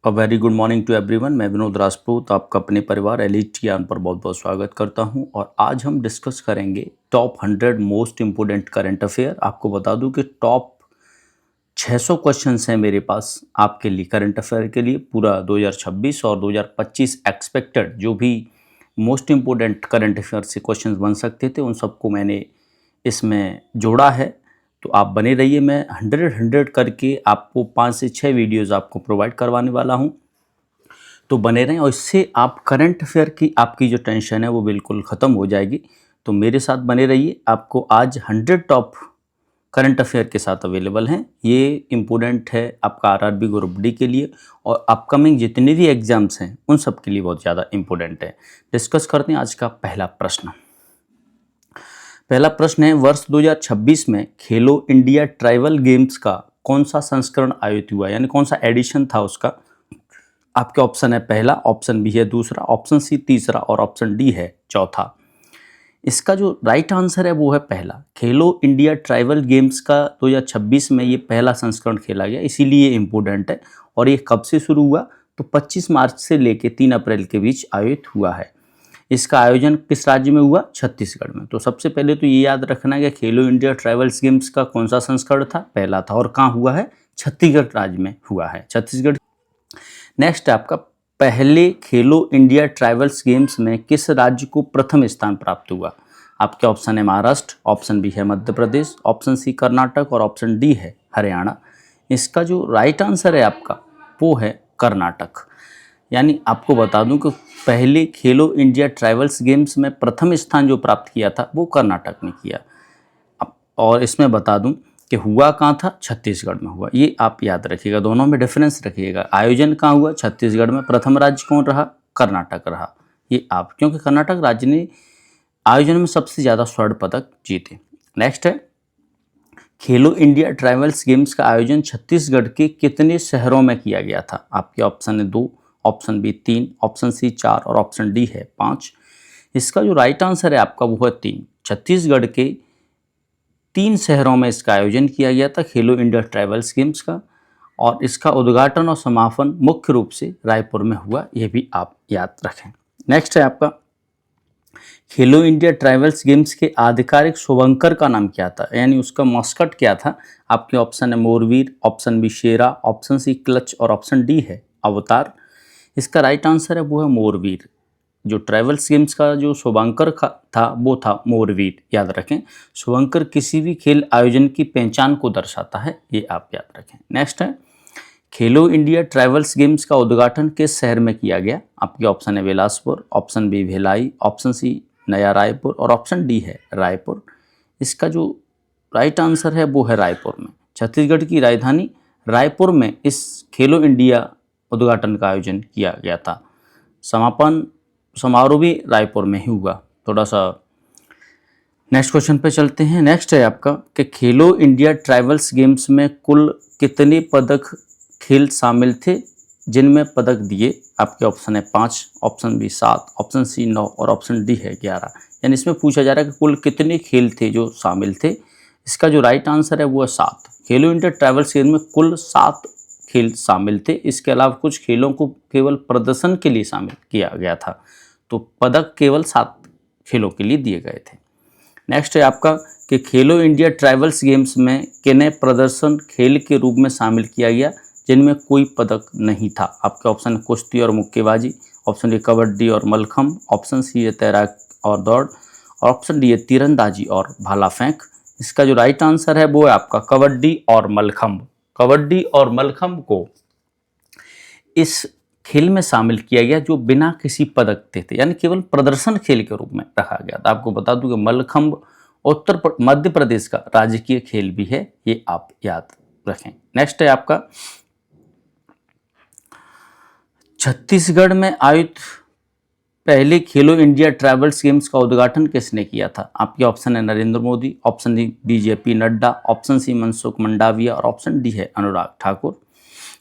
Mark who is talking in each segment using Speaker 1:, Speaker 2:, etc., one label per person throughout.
Speaker 1: A very good morning to everyone. मैं विनोद राजपूत आपका अपने परिवार एलिट ज्ञान पर बहुत बहुत स्वागत करता हूं और आज हम डिस्कस करेंगे top 100 most important current affair. आपको बता दूं कि टॉप 600 क्वेश्चंस हैं मेरे पास आपके लिए करंट अफेयर के लिए। पूरा 2026 और 2025 एक्सपेक्टेड जो भी मोस्ट इम्पोर्टेंट करंट अफेयर से क्वेश्चंस बन सकते थे उन सबको मैंने इसमें जोड़ा है। तो आप बने रहिए, मैं 100 करके आपको 5 से 6 वीडियोज़ आपको प्रोवाइड करवाने वाला हूँ। तो बने रहें और इससे आप करंट अफेयर की आपकी जो टेंशन है वो बिल्कुल ख़त्म हो जाएगी। तो मेरे साथ बने रहिए, आपको आज 100 टॉप करंट अफेयर के साथ अवेलेबल हैं। ये इम्पोर्टेंट है आपका आरआरबी ग्रुप डी के लिए और अपकमिंग जितने भी एग्ज़ाम्स हैं उन सब के लिए बहुत ज़्यादा इम्पोर्टेंट है। डिस्कस करते हैं आज का पहला प्रश्न। पहला प्रश्न है, वर्ष 2026 में खेलो इंडिया ट्राइबल गेम्स का कौन सा संस्करण आयोजित हुआ, यानी कौन सा एडिशन था उसका। आपके ऑप्शन है पहला, ऑप्शन बी है दूसरा, ऑप्शन सी तीसरा और ऑप्शन डी है चौथा। इसका जो राइट आंसर है वो है पहला। खेलो इंडिया ट्राइबल गेम्स का 2026 में ये पहला संस्करण खेला गया, इसीलिए इम्पोर्टेंट है। और ये कब से शुरू हुआ, तो 25 मार्च से लेकर 3 अप्रैल के बीच आयोजित हुआ है। इसका आयोजन किस राज्य में हुआ, छत्तीसगढ़ में। तो सबसे पहले तो ये याद रखना है कि खेलो इंडिया ट्राइबल्स गेम्स का कौन सा संस्करण था, पहला था, और कहाँ हुआ है, छत्तीसगढ़ राज्य में हुआ है, छत्तीसगढ़। नेक्स्ट है आपका, पहले खेलो इंडिया ट्राइबल्स गेम्स में किस राज्य को प्रथम स्थान प्राप्त हुआ। आपके ऑप्शन है महाराष्ट्र, ऑप्शन बी है मध्य प्रदेश, ऑप्शन सी कर्नाटक और ऑप्शन डी है हरियाणा। इसका जो राइट आंसर है आपका वो है कर्नाटक। यानी आपको बता दूं कि पहले खेलो इंडिया ट्राइबल्स गेम्स में प्रथम स्थान जो प्राप्त किया था वो कर्नाटक ने किया। और इसमें बता दूं कि हुआ कहाँ था, छत्तीसगढ़ में हुआ। ये आप याद रखिएगा, दोनों में डिफरेंस रखिएगा। आयोजन कहाँ हुआ, छत्तीसगढ़ में। प्रथम राज्य कौन रहा, कर्नाटक रहा। ये आप, क्योंकि कर्नाटक राज्य ने आयोजन में सबसे ज़्यादा स्वर्ण पदक जीते। नेक्स्ट है, खेलो इंडिया ट्राइबल्स गेम्स का आयोजन छत्तीसगढ़ के कितने शहरों में किया गया था। आपके ऑप्शन है 2, ऑप्शन बी 3, ऑप्शन सी 4 और ऑप्शन डी है 5। इसका जो राइट आंसर है आपका वो है 3। छत्तीसगढ़ के 3 शहरों में इसका आयोजन किया गया था खेलो इंडिया ट्राइबल्स गेम्स का। और इसका उद्घाटन और समापन मुख्य रूप से रायपुर में हुआ, ये भी आप याद रखें। नेक्स्ट है आपका, खेलो इंडिया ट्राइबल्स गेम्स के आधिकारिक शुभंकर का नाम क्या था, यानी उसका मॉस्कट क्या था। आपके ऑप्शन है मोरवीर, ऑप्शन बी शेरा, ऑप्शन सी क्लच और ऑप्शन डी है अवतार। इसका राइट आंसर है वो है मोरवीर। जो ट्राइबल्स गेम्स का जो शुभंकर था वो था मोरवीर, याद रखें। शुभंकर किसी भी खेल आयोजन की पहचान को दर्शाता है, ये आप याद रखें। नेक्स्ट है, खेलो इंडिया ट्राइबल्स गेम्स का उद्घाटन किस शहर में किया गया। आपके ऑप्शन है Bilaspur, option B Bhilai, option C Naya Raipur और ऑप्शन डी है रायपुर। इसका जो राइट आंसर है वो है रायपुर में। छत्तीसगढ़ की राजधानी रायपुर में इस खेलो इंडिया उद्घाटन का आयोजन किया गया था। समापन समारोह भी रायपुर में ही हुआ। थोड़ा सा नेक्स्ट क्वेश्चन पे चलते हैं। नेक्स्ट है आपका कि खेलो इंडिया ट्राइबल्स गेम्स में कुल कितने पदक खेल शामिल थे जिनमें पदक दिए। आपके ऑप्शन है 5, ऑप्शन बी 7, ऑप्शन सी 9 और ऑप्शन डी है 11। यानी इसमें पूछा जा रहा है कि कुल कितने खेल थे जो शामिल थे। इसका जो राइट आंसर है वो है 7। खेलो इंडिया ट्राइबल्स गेम में कुल 7 खेल शामिल थे। इसके अलावा कुछ खेलों को केवल प्रदर्शन के लिए शामिल किया गया था, तो पदक केवल 7 खेलों के लिए दिए गए थे। नेक्स्ट है आपका कि खेलो इंडिया ट्राइबल्स गेम्स में किन्हें प्रदर्शन खेल के रूप में शामिल किया गया जिनमें कोई पदक नहीं था। आपके ऑप्शन है कुश्ती और मुक्केबाजी, ऑप्शन डी कबड्डी और मलखम्ब, ऑप्शन सी है तैराक और दौड़ और ऑप्शन डी है तीरंदाजी और भाला फेंक। इसका जो राइट आंसर है वो है आपका कबड्डी और मलखम्ब। कबड्डी और मलखम्ब को इस खेल में शामिल किया गया जो बिना किसी पदक के थे, यानी केवल प्रदर्शन खेल के रूप में रखा गया था। आपको बता दूं कि मलखम्ब मध्य प्रदेश का राजकीय खेल भी है, ये आप याद रखें। नेक्स्ट है आपका, छत्तीसगढ़ में आयोजित पहले खेलो इंडिया ट्राइबल्स गेम्स का उद्घाटन किसने किया था। आपके ऑप्शन है Narendra Modi, option D BJP Nadda, option C Mansukh Mandaviya और ऑप्शन डी है अनुराग ठाकुर।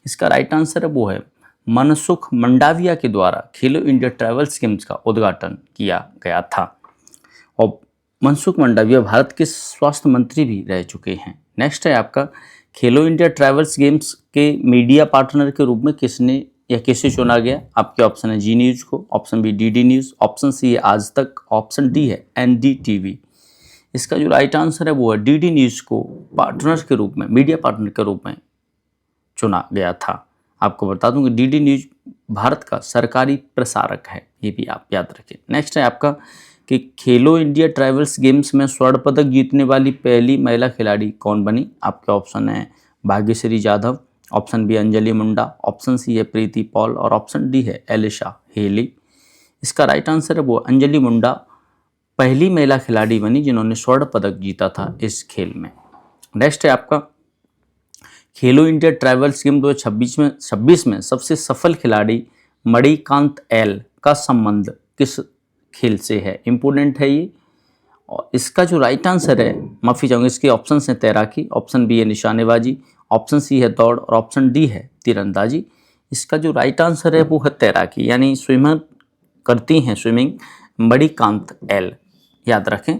Speaker 1: इसका राइट आंसर है वो है मनसुख मंडाविया के द्वारा खेलो इंडिया ट्राइबल्स गेम्स का उद्घाटन किया गया था। और मनसुख मंडाविया भारत के स्वास्थ्य मंत्री भी रह चुके हैं। नेक्स्ट है आपका, खेलो इंडिया ट्राइबल्स गेम्स के मीडिया पार्टनर के रूप में किसने या किसे चुना गया? आपके ऑप्शन है जी न्यूज को, option B DD news, option C है आज तक, ऑप्शन डी है एनडीटीवी। इसका जो राइट आंसर है वो है डीडी न्यूज को पार्टनर के रूप में, मीडिया पार्टनर के रूप में चुना गया था। आपको बता दूं कि डीडी न्यूज भारत का सरकारी प्रसारक है, ये भी आप याद रखें। नेक्स्ट है आपका कि खेलो इंडिया ट्राइबल्स गेम्स में स्वर्ण पदक जीतने वाली पहली महिला खिलाड़ी कौन बनी? आपके ऑप्शन है भाग्यश्री जाधव, ऑप्शन बी अंजलि मुंडा, ऑप्शन सी है प्रीति पॉल और ऑप्शन डी है एलिशा हेली। इसका राइट आंसर है वो अंजलि मुंडा पहली महिला खिलाड़ी बनी जिन्होंने स्वर्ण पदक जीता था इस खेल में। नेक्स्ट है आपका खेलो इंडिया ट्राइबल्स गेम 2026 में सबसे सफल खिलाड़ी मणिकांत एल का संबंध किस खेल से है? इंपोर्टेंट है ये। और इसका जो राइट आंसर है, माफ़ी चाहूँगा, इसके ऑप्शन हैं तैराकी, ऑप्शन बी है निशानेबाजी, ऑप्शन सी है दौड़ और ऑप्शन डी है तीरंदाजी। इसका जो राइट आंसर है वो है तैराकी, यानी स्विमर करती हैं स्विमिंग मणिकांत एल, याद रखें।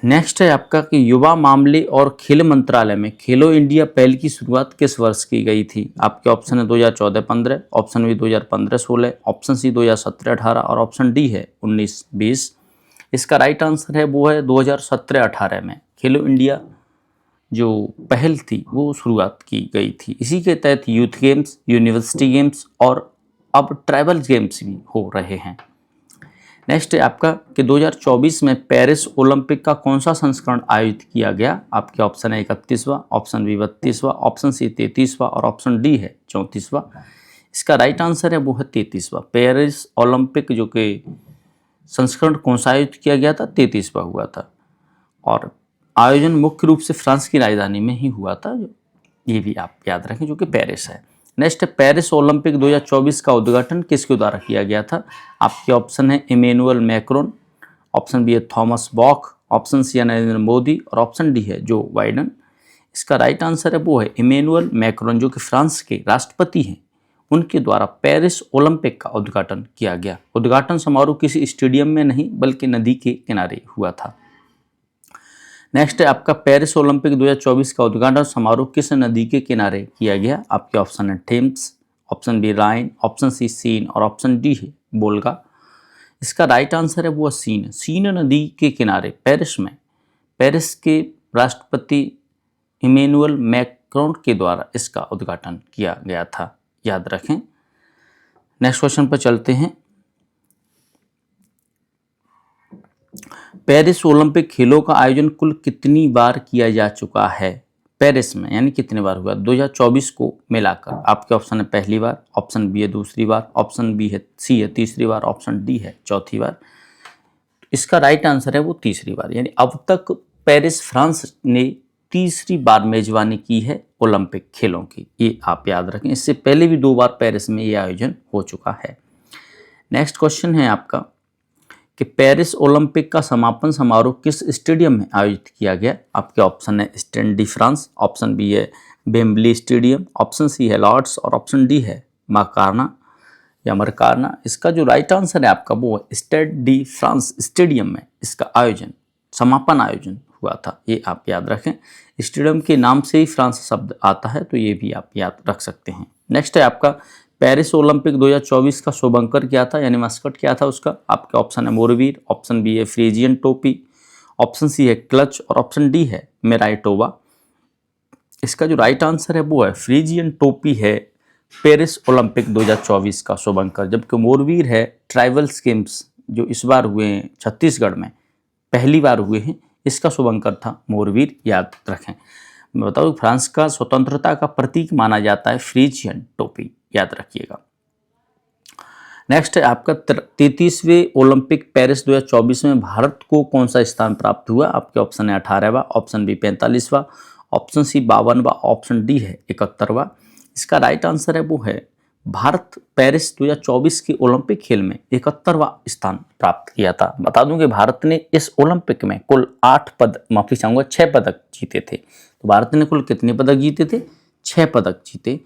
Speaker 1: नेक्स्ट है आपका कि युवा मामले और खेल मंत्रालय में खेलो इंडिया पहल की शुरुआत किस वर्ष की गई थी? आपके ऑप्शन है 2014-15, ऑप्शन बी 2015-16, ऑप्शन सी 2017-18 और ऑप्शन डी है 19-20। इसका राइट आंसर है वो है 2017-18 में खेलो इंडिया जो पहल थी वो शुरुआत की गई थी। इसी के तहत यूथ गेम्स, यूनिवर्सिटी गेम्स और अब ट्राइबल गेम्स भी हो रहे हैं। नेक्स्ट है आपका कि 2024 में पेरिस ओलंपिक का कौन सा संस्करण आयोजित किया गया? आपके ऑप्शन है 31वां, ऑप्शन बी 32वां, ऑप्शन सी 33वां और ऑप्शन डी है 34वां। इसका राइट आंसर है वो है 33वां। पेरिस ओलंपिक जो कि संस्करण कौन सा आयोजित किया गया था? 33वां हुआ था और आयोजन मुख्य रूप से फ्रांस की राजधानी में ही हुआ था, ये भी आप याद रखें, जो कि पेरिस है। नेक्स्ट है पेरिस ओलंपिक 2024 का उद्घाटन किसके द्वारा किया गया था? आपके ऑप्शन है इमैनुअल मैक्रोन, ऑप्शन बी है थॉमस बॉक, ऑप्शन सी है नरेंद्र मोदी और ऑप्शन डी है जो बाइडन। इसका राइट आंसर है वो है इमैनुअल मैक्रोन, जो कि फ्रांस के राष्ट्रपति हैं, उनके द्वारा पेरिस ओलंपिक का उद्घाटन किया गया। उद्घाटन समारोह किसी स्टेडियम में नहीं बल्कि नदी के किनारे हुआ था। नेक्स्ट है आपका पेरिस ओलंपिक 2024 का उद्घाटन समारोह किस नदी के किनारे किया गया? आपके ऑप्शन है थेम्स, ऑप्शन बी राइन, ऑप्शन सी सीन और ऑप्शन डी है बोल्गा। इसका राइट आंसर है वो सीन। सीन नदी के किनारे पेरिस में पेरिस के राष्ट्रपति इमैनुअल मैक्रोन के द्वारा इसका उद्घाटन किया गया था, याद रखें। नेक्स्ट क्वेश्चन पर चलते हैं। पेरिस ओलंपिक खेलों का आयोजन कुल कितनी बार किया जा चुका है पेरिस में, यानी कितने बार हुआ 2024 को मिलाकर? आपके ऑप्शन है पहली बार, ऑप्शन बी है दूसरी बार, ऑप्शन बी है सी है तीसरी बार, ऑप्शन डी है चौथी बार। इसका राइट आंसर है वो तीसरी बार, यानी अब तक पेरिस फ्रांस ने तीसरी बार मेजबानी की है ओलंपिक खेलों की, ये आप याद रखें। इससे पहले भी 2 बार पेरिस में ये आयोजन हो चुका है। नेक्स्ट क्वेश्चन है आपका कि पेरिस ओलंपिक का समापन समारोह किस स्टेडियम में आयोजित किया गया? आपके ऑप्शन है Stade de France, option B है वेम्बली स्टेडियम, ऑप्शन सी है लॉर्ड्स और ऑप्शन डी है माकारना या मरकारना। इसका जो राइट आंसर है आपका वो है स्टेड डी फ्रांस स्टेडियम में इसका आयोजन, समापन आयोजन हुआ था, ये आप याद रखें। स्टेडियम के नाम से ही फ्रांस शब्द आता है, तो ये भी आप याद रख सकते हैं। नेक्स्ट है आपका पेरिस ओलंपिक 2024 का शुभंकर क्या था, यानी मस्कट क्या था उसका? आपके ऑप्शन है मोरवीर, ऑप्शन बी है फ्रीजियन टोपी, ऑप्शन सी है क्लच और ऑप्शन डी है मेराइटोवा। इसका जो राइट आंसर है वो है फ्रीजियन टोपी है पेरिस ओलंपिक 2024 का शुभंकर, जबकि मोरवीर है ट्राइबल्स गेम्स जो इस बार हुए हैं छत्तीसगढ़ में, पहली बार हुए हैं, इसका शुभंकर था मोरवीर, याद रखें। मैं बताऊँ फ्रांस का स्वतंत्रता का प्रतीक माना जाता है फ्रीजियन टोपी, याद रखिएगा। नेक्स्ट है आपका 33वें ओलंपिक पेरिस 2024 में भारत को कौन सा स्थान प्राप्त हुआ? आपके ऑप्शन है 18वां, ऑप्शन बी 45वां, ऑप्शन सी 52वां, ऑप्शन डी है 71वां। इसका राइट आंसर है वो है भारत पेरिस 2024 के ओलंपिक खेल में 71वां स्थान प्राप्त किया था। बता दूं कि भारत ने इस ओलंपिक में कुल 6 पदक जीते थे। तो भारत ने कुल कितने पदक जीते थे? 6 पदक जीते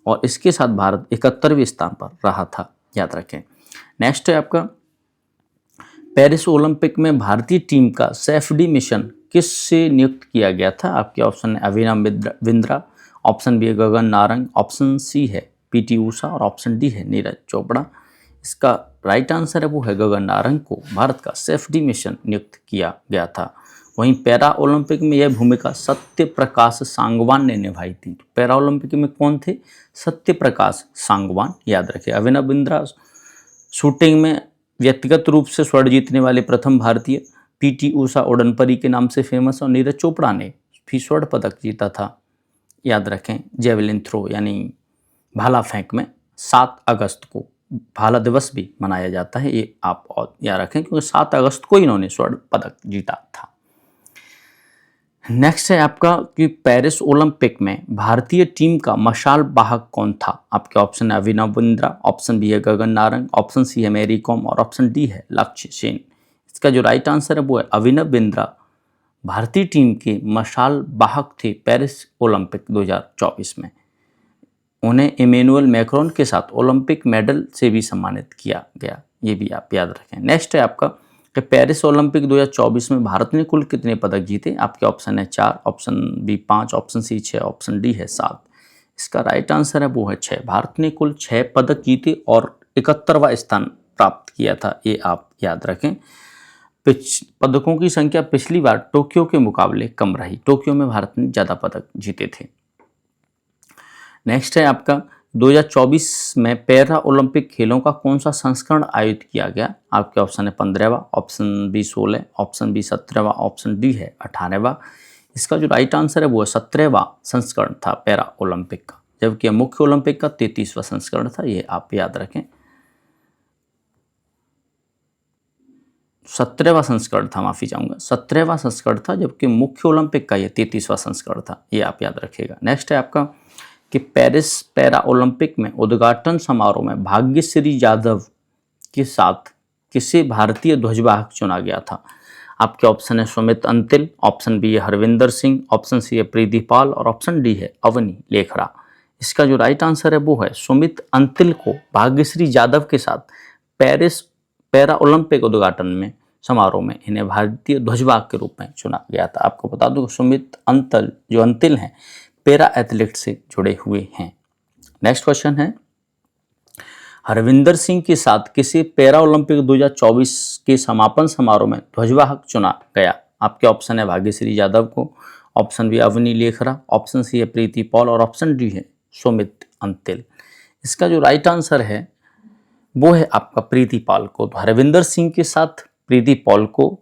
Speaker 1: और इसके साथ भारत 71वें स्थान पर रहा था, याद रखें। नेक्स्ट है आपका पेरिस ओलंपिक में भारतीय टीम का सेफडी मिशन किससे नियुक्त किया गया था? आपके ऑप्शन है अभिनव बिंद्रा, ऑप्शन बी है गगन नारंग, ऑप्शन सी है पीटी ऊषा और ऑप्शन डी है नीरज चोपड़ा। इसका राइट आंसर है वो है गगन नारंग को भारत का सेफ्टी मिशन नियुक्त किया गया था। वहीं पैरा ओलंपिक में यह भूमिका सत्य प्रकाश सांगवान ने निभाई थी। पैरा ओलंपिक में कौन थे? सत्य प्रकाश सांगवान, याद रखें। अभिनव बिंद्रा शूटिंग में व्यक्तिगत रूप से स्वर्ण जीतने वाले प्रथम भारतीय, पीटी ऊषा उड़नपरी के नाम से फेमस, और नीरज चोपड़ा ने भी स्वर्ण पदक जीता था, याद रखें। जेवलिन थ्रो यानी भाला फेंक में 7 अगस्त को भाला दिवस भी मनाया जाता है, ये आप और याद रखें क्योंकि 7 अगस्त को इन्होंने स्वर्ण पदक जीता था। नेक्स्ट है आपका कि पेरिस ओलंपिक में भारतीय टीम का मशाल वाहक कौन था? आपके ऑप्शन है अभिनव बिंद्रा, ऑप्शन बी है गगन नारंग, ऑप्शन सी है मैरी कॉम और ऑप्शन डी है लक्ष्य सेन। इसका जो राइट आंसर है वो है अभिनव बिंद्रा भारतीय टीम के मशाल वाहक थे पेरिस ओलंपिक 2024 में। उन्हें इमैनुअल मैक्रोन के साथ ओलंपिक मेडल से भी सम्मानित किया गया, ये भी आप याद रखें। नेक्स्ट है आपका कि पेरिस ओलंपिक 2024 में भारत ने कुल कितने पदक जीते? आपके ऑप्शन है 4, option B 5, option C 6, option D है 7। इसका राइट आंसर है वो है 6। भारत ने कुल 6 पदक जीते और 71वां स्थान प्राप्त किया था, ये आप याद रखें। पदकों की संख्या पिछली बार टोक्यो के मुकाबले कम रही, टोक्यो में भारत ने ज़्यादा पदक जीते थे। नेक्स्ट है आपका 2024 में पैरा ओलंपिक खेलों का कौन सा संस्करण आयोजित किया गया? आपके ऑप्शन है 15वां, ऑप्शन बी 16, ऑप्शन बी 17वां, ऑप्शन डी है 18वां। इसका जो राइट आंसर है वो है 17वां संस्करण था पैरा ओलंपिक का, जबकि मुख्य ओलंपिक का 33वां संस्करण था, ये आप याद रखें। 17वां संस्करण था, माफी चाहूँगा, 17वां संस्करण था, जबकि मुख्य ओलंपिक का ये 33वां संस्करण था, ये आप याद रखिएगा। नेक्स्ट है आपका कि पेरिस पैरा ओलंपिक में उद्घाटन समारोह में भाग्यश्री यादव के साथ किसे भारतीय ध्वजवाहक चुना गया था? आपके ऑप्शन है सुमित अंतिल, ऑप्शन बी है हरविंदर सिंह, ऑप्शन सी है प्रीति पाल और ऑप्शन डी है अवनी लेखरा। इसका जो राइट आंसर है वो है सुमित अंतिल को भाग्यश्री यादव के साथ पेरिस पैरा ओलंपिक उद्घाटन में समारोह में इन्हें भारतीय ध्वजवाहक के रूप में चुना गया था। आपको बता दूं सुमित अंतिल हैं पैरा एथलीट से जुड़े हुए हैं। नेक्स्ट क्वेश्चन है हरविंदर सिंह के साथ किसे पैरा ओलंपिक 2024 के समापन समारोह में ध्वजवाहक चुना गया? आपके ऑप्शन है भाग्यश्री यादव को, option B Avani Lekhara, option C है प्रीति पॉल और ऑप्शन डी है सुमित अंतिल। इसका जो राइट आंसर है वो है आपका प्रीति पॉल को। तो हरविंदर सिंह के साथ प्रीति पॉल को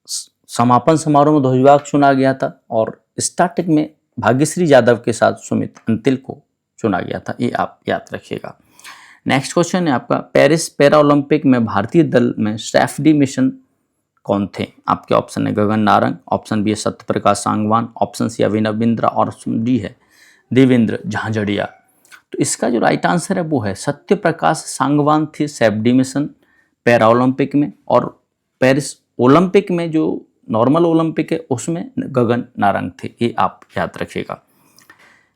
Speaker 1: समापन समारोह में ध्वजवाहक चुना गया था और स्टार्टिंग में भाग्यश्री यादव के साथ सुमित अंतिल को चुना गया था, ये आप याद रखिएगा। नेक्स्ट क्वेश्चन है आपका पेरिस पैरा ओलंपिक में भारतीय दल में सेफ्टी मिशन कौन थे? आपके ऑप्शन है गगन नारंग, ऑप्शन बी है सत्य प्रकाश सांगवान, ऑप्शन सी अभिनव बिंद्रा और ऑप्शन डी है देवेंद्र झांझड़िया। तो इसका जो राइट आंसर है वो है सत्य प्रकाश सांगवान थे सेफ्टी मिशन पैरा ओलंपिक में, और पेरिस ओलंपिक में जो नॉर्मल ओलंपिक है उसमें गगन नारंग थे, ये आप याद रखिएगा।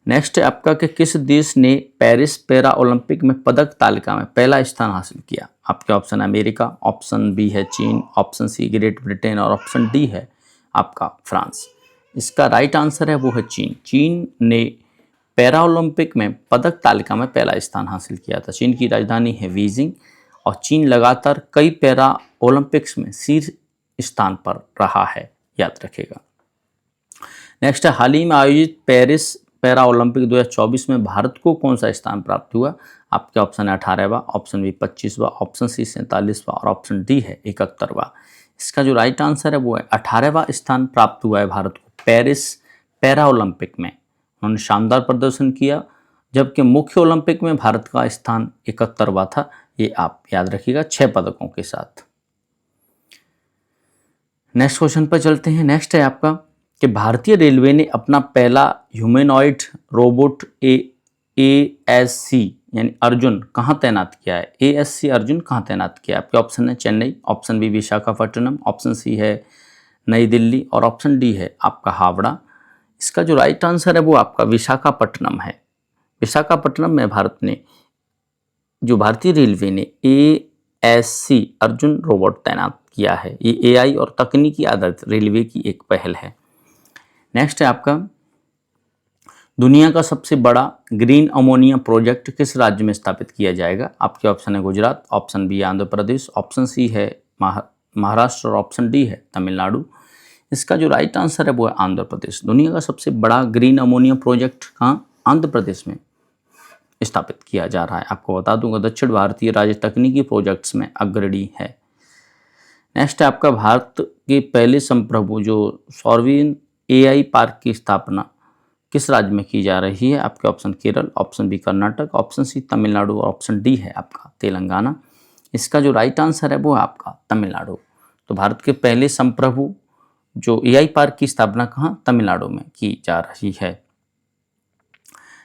Speaker 1: नेक्स्ट है आपका कि किस देश ने पेरिस पैरा ओलंपिक में पदक तालिका में पहला स्थान हासिल किया? आपके ऑप्शन है अमेरिका, ऑप्शन बी है चीन, ऑप्शन सी ग्रेट ब्रिटेन और ऑप्शन डी है आपका फ्रांस। इसका राइट आंसर है वो है चीन। चीन ने पैरा ओलंपिक में पदक तालिका में पहला स्थान हासिल किया था। चीन की राजधानी है बीजिंग और चीन लगातार कई पैरा ओलंपिक्स में शीर्ष स्थान पर रहा है, याद रखिएगा। नेक्स्ट है हाल ही में आयोजित पेरिस पैरा ओलंपिक 2024 में भारत को कौन सा स्थान प्राप्त हुआ? आपके ऑप्शन है 18वां, ऑप्शन बी 25वां, ऑप्शन सी 47वां और ऑप्शन डी है 71वां। इसका जो राइट आंसर है वो है 18वां स्थान प्राप्त हुआ है भारत को पेरिस पैरा ओलंपिक में। उन्होंने शानदार प्रदर्शन किया, जबकि मुख्य ओलंपिक में भारत का स्थान 71वां था, ये आप याद रखिएगा 6 पदकों के साथ। नेक्स्ट क्वेश्चन पर चलते हैं। नेक्स्ट है आपका कि भारतीय रेलवे ने अपना पहला ह्यूमैनॉइड रोबोट ASC यानी अर्जुन कहाँ तैनात किया है? ASC अर्जुन कहाँ तैनात किया है? आपके ऑप्शन है Chennai, option B Visakhapatnam, option C है नई दिल्ली और ऑप्शन डी है आपका हावड़ा। इसका जो राइट आंसर है वो आपका विशाखापट्टनम है। विशाखापट्टनम में भारतीय रेलवे ने ASC अर्जुन रोबोट तैनात किया है। ये AI और तकनीकी आधारित रेलवे की एक पहल है। नेक्स्ट है आपका दुनिया का सबसे बड़ा ग्रीन अमोनिया प्रोजेक्ट किस राज्य में स्थापित किया जाएगा? आपके ऑप्शन है गुजरात, ऑप्शन बी है आंध्र प्रदेश, ऑप्शन सी है महाराष्ट्र और ऑप्शन डी है तमिलनाडु। इसका जो राइट आंसर है वो है आंध्र प्रदेश। दुनिया का सबसे बड़ा ग्रीन अमोनिया प्रोजेक्ट कहाँ? आंध्र प्रदेश में स्थापित किया जा रहा है। आपको बता दूंगा दक्षिण भारतीय राज्य तकनीकी प्रोजेक्ट्स में अग्रणी है। नेक्स्ट है आपका भारत के पहले संप्रभु जो सॉवरेन एआई पार्क की स्थापना किस राज्य में की जा रही है? आपके option Kerala, option B Karnataka, option C Tamil Nadu और ऑप्शन डी है आपका तेलंगाना। इसका जो राइट आंसर है वो है आपका तमिलनाडु। तो भारत के पहले संप्रभु जो एआई पार्क की स्थापना कहाँ? तमिलनाडु में की जा रही है।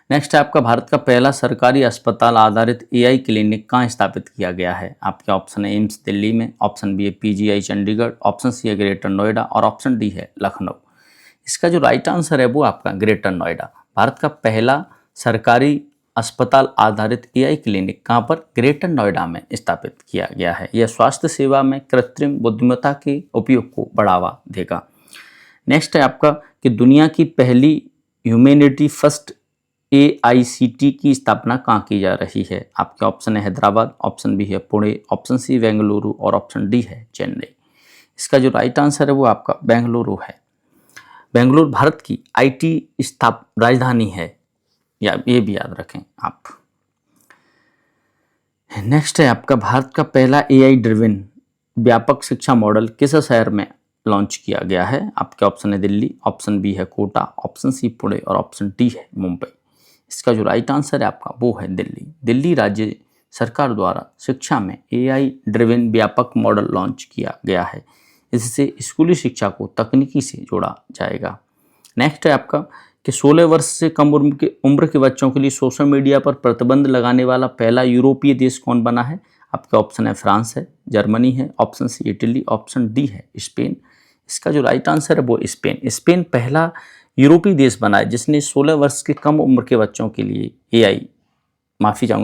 Speaker 1: नेक्स्ट है आपका भारत का पहला सरकारी अस्पताल आधारित एआई क्लिनिक कहाँ स्थापित किया गया है? आपके ऑप्शन है एम्स दिल्ली में, ऑप्शन बी है पीजीआई चंडीगढ़, ऑप्शन सी है ग्रेटर नोएडा और ऑप्शन डी है लखनऊ। इसका जो राइट आंसर है वो आपका ग्रेटर नोएडा। भारत का पहला सरकारी अस्पताल आधारित एआई क्लिनिक कहाँ पर? ग्रेटर नोएडा में स्थापित किया गया है। यह स्वास्थ्य सेवा में कृत्रिम बुद्धिमत्ता के उपयोग को बढ़ावा देगा। नेक्स्ट है आपका कि दुनिया की पहली ह्यूमैनिटी फर्स्ट एआईसीटी की स्थापना कहाँ की जा रही है? आपके ऑप्शन है हैदराबाद, ऑप्शन बी है पुणे, ऑप्शन सी बेंगलुरु और ऑप्शन डी है चेन्नई। इसका जो राइट आंसर है वो आपका बेंगलुरु है। बेंगलुरु भारत की आईटी राजधानी है, या ये भी याद रखें आप। नेक्स्ट है आपका भारत का पहला एआई ड्रिवन व्यापक शिक्षा मॉडल किस शहर में लॉन्च किया गया है? आपके ऑप्शन है दिल्ली, ऑप्शन बी है कोटा, ऑप्शन सी पुणे और ऑप्शन डी है मुंबई। इसका जो राइट आंसर है आपका वो है दिल्ली। दिल्ली राज्य सरकार द्वारा शिक्षा में एआई ड्रिवन व्यापक मॉडल लॉन्च किया गया है। इससे स्कूली शिक्षा को तकनीकी से जोड़ा जाएगा। नेक्स्ट है आपका कि 16 वर्ष से कम उम्र के बच्चों के लिए सोशल मीडिया पर प्रतिबंध लगाने वाला पहला यूरोपीय देश कौन बना है? आपके ऑप्शन है फ्रांस है, जर्मनी है, option C Italy, option D है स्पेन। इसका जो राइट आंसर है वो स्पेन। स्पेन पहला यूरोपीय देश बना है जिसने 16 वर्ष के कम उम्र के बच्चों के लिए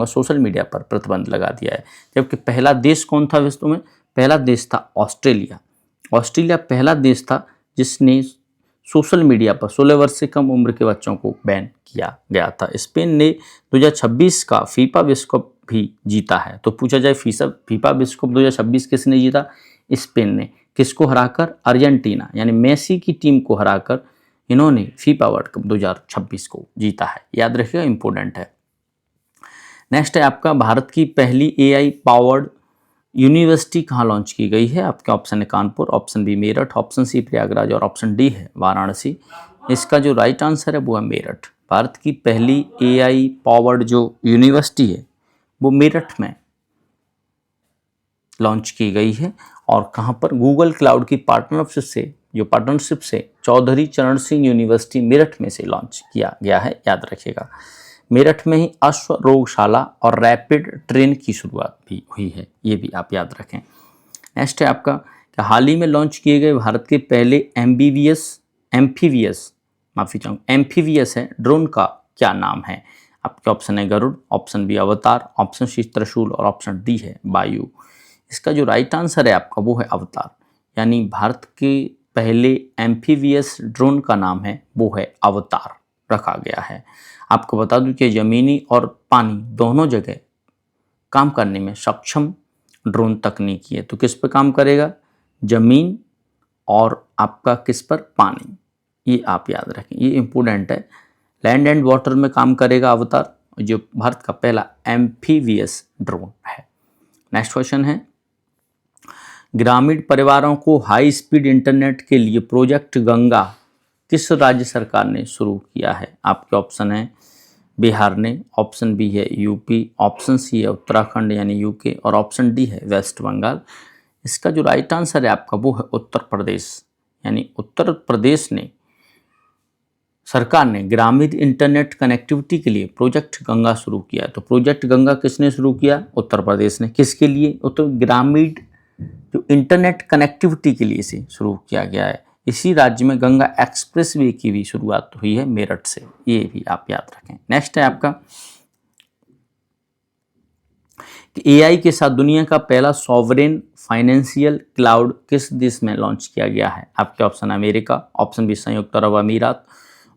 Speaker 1: सोशल मीडिया पर प्रतिबंध लगा दिया है। जबकि पहला देश कौन था विश्व में? पहला देश था ऑस्ट्रेलिया। ऑस्ट्रेलिया पहला देश था जिसने सोशल मीडिया पर 16 वर्ष से कम उम्र के बच्चों को बैन किया गया था। स्पेन ने 2026 का फीफा विश्व कप भी जीता है। तो पूछा जाए फीफा विश्व कप 2026 किसने जीता? स्पेन ने। किसको हराकर? अर्जेंटीना यानी मेसी की टीम को हराकर इन्होंने फीफा वर्ल्ड कप 2026 को जीता है। याद रखिएगा, इंपॉर्टेंट है। नेक्स्ट है आपका भारत की पहली एआई पावर्ड यूनिवर्सिटी कहाँ लॉन्च की गई है? आपके ऑप्शन है Kanpur, option B Meerut, option C Prayagraj और ऑप्शन डी है वाराणसी। इसका जो राइट आंसर है वो है मेरठ। भारत की पहली एआई पावर्ड जो यूनिवर्सिटी है वो मेरठ में लॉन्च की गई है। और कहाँ पर? गूगल क्लाउड की पार्टनरशिप से चौधरी चरण सिंह यूनिवर्सिटी मेरठ में से लॉन्च किया गया है। याद रखिएगा, मेरठ में ही अश्व रोगशाला और रैपिड ट्रेन की शुरुआत भी हुई है, ये भी आप याद रखें। नेक्स्ट है आपका कि हाल ही में लॉन्च किए गए भारत के पहले एम्फीवियस है ड्रोन का क्या नाम है? आपके ऑप्शन है गरुड़, ऑप्शन बी अवतार, ऑप्शन सी त्रिशूल और ऑप्शन डी है वायु। इसका जो राइट आंसर है आपका वो है अवतार। यानी भारत के पहले एम्फीवियस ड्रोन का नाम है वो है अवतार रखा गया है। आपको बता दूं कि ज़मीनी और पानी दोनों जगह काम करने में सक्षम ड्रोन तकनीकी है। तो किस पर काम करेगा? ज़मीन और आपका किस पर? पानी। ये आप याद रखें, ये इम्पोर्टेंट है। लैंड एंड वाटर में काम करेगा अवतार, जो भारत का पहला एम्फीवियस ड्रोन है। नेक्स्ट क्वेश्चन है, ग्रामीण परिवारों को हाई स्पीड इंटरनेट के लिए प्रोजेक्ट गंगा किस राज्य सरकार ने शुरू किया है? आपके ऑप्शन है बिहार ने, ऑप्शन बी है यूपी, ऑप्शन सी है उत्तराखंड यानी यूके और ऑप्शन डी है वेस्ट बंगाल। इसका जो राइट आंसर है आपका वो है उत्तर प्रदेश। यानी उत्तर प्रदेश ने सरकार ने ग्रामीण इंटरनेट कनेक्टिविटी के लिए प्रोजेक्ट गंगा शुरू किया। तो प्रोजेक्ट गंगा किसने शुरू किया? उत्तर प्रदेश ने। किसके लिए? तो ग्रामीण जो इंटरनेट कनेक्टिविटी के लिए से शुरू किया गया है। इसी राज्य में गंगा एक्सप्रेसवे की भी शुरुआत हुई है मेरठ से, ये भी आप याद रखें। नेक्स्ट है आपका कि एआई के साथ दुनिया का पहला सॉवरेन फाइनेंशियल क्लाउड किस देश में लॉन्च किया गया है? आपके ऑप्शन अमेरिका, ऑप्शन बी संयुक्त अरब अमीरात,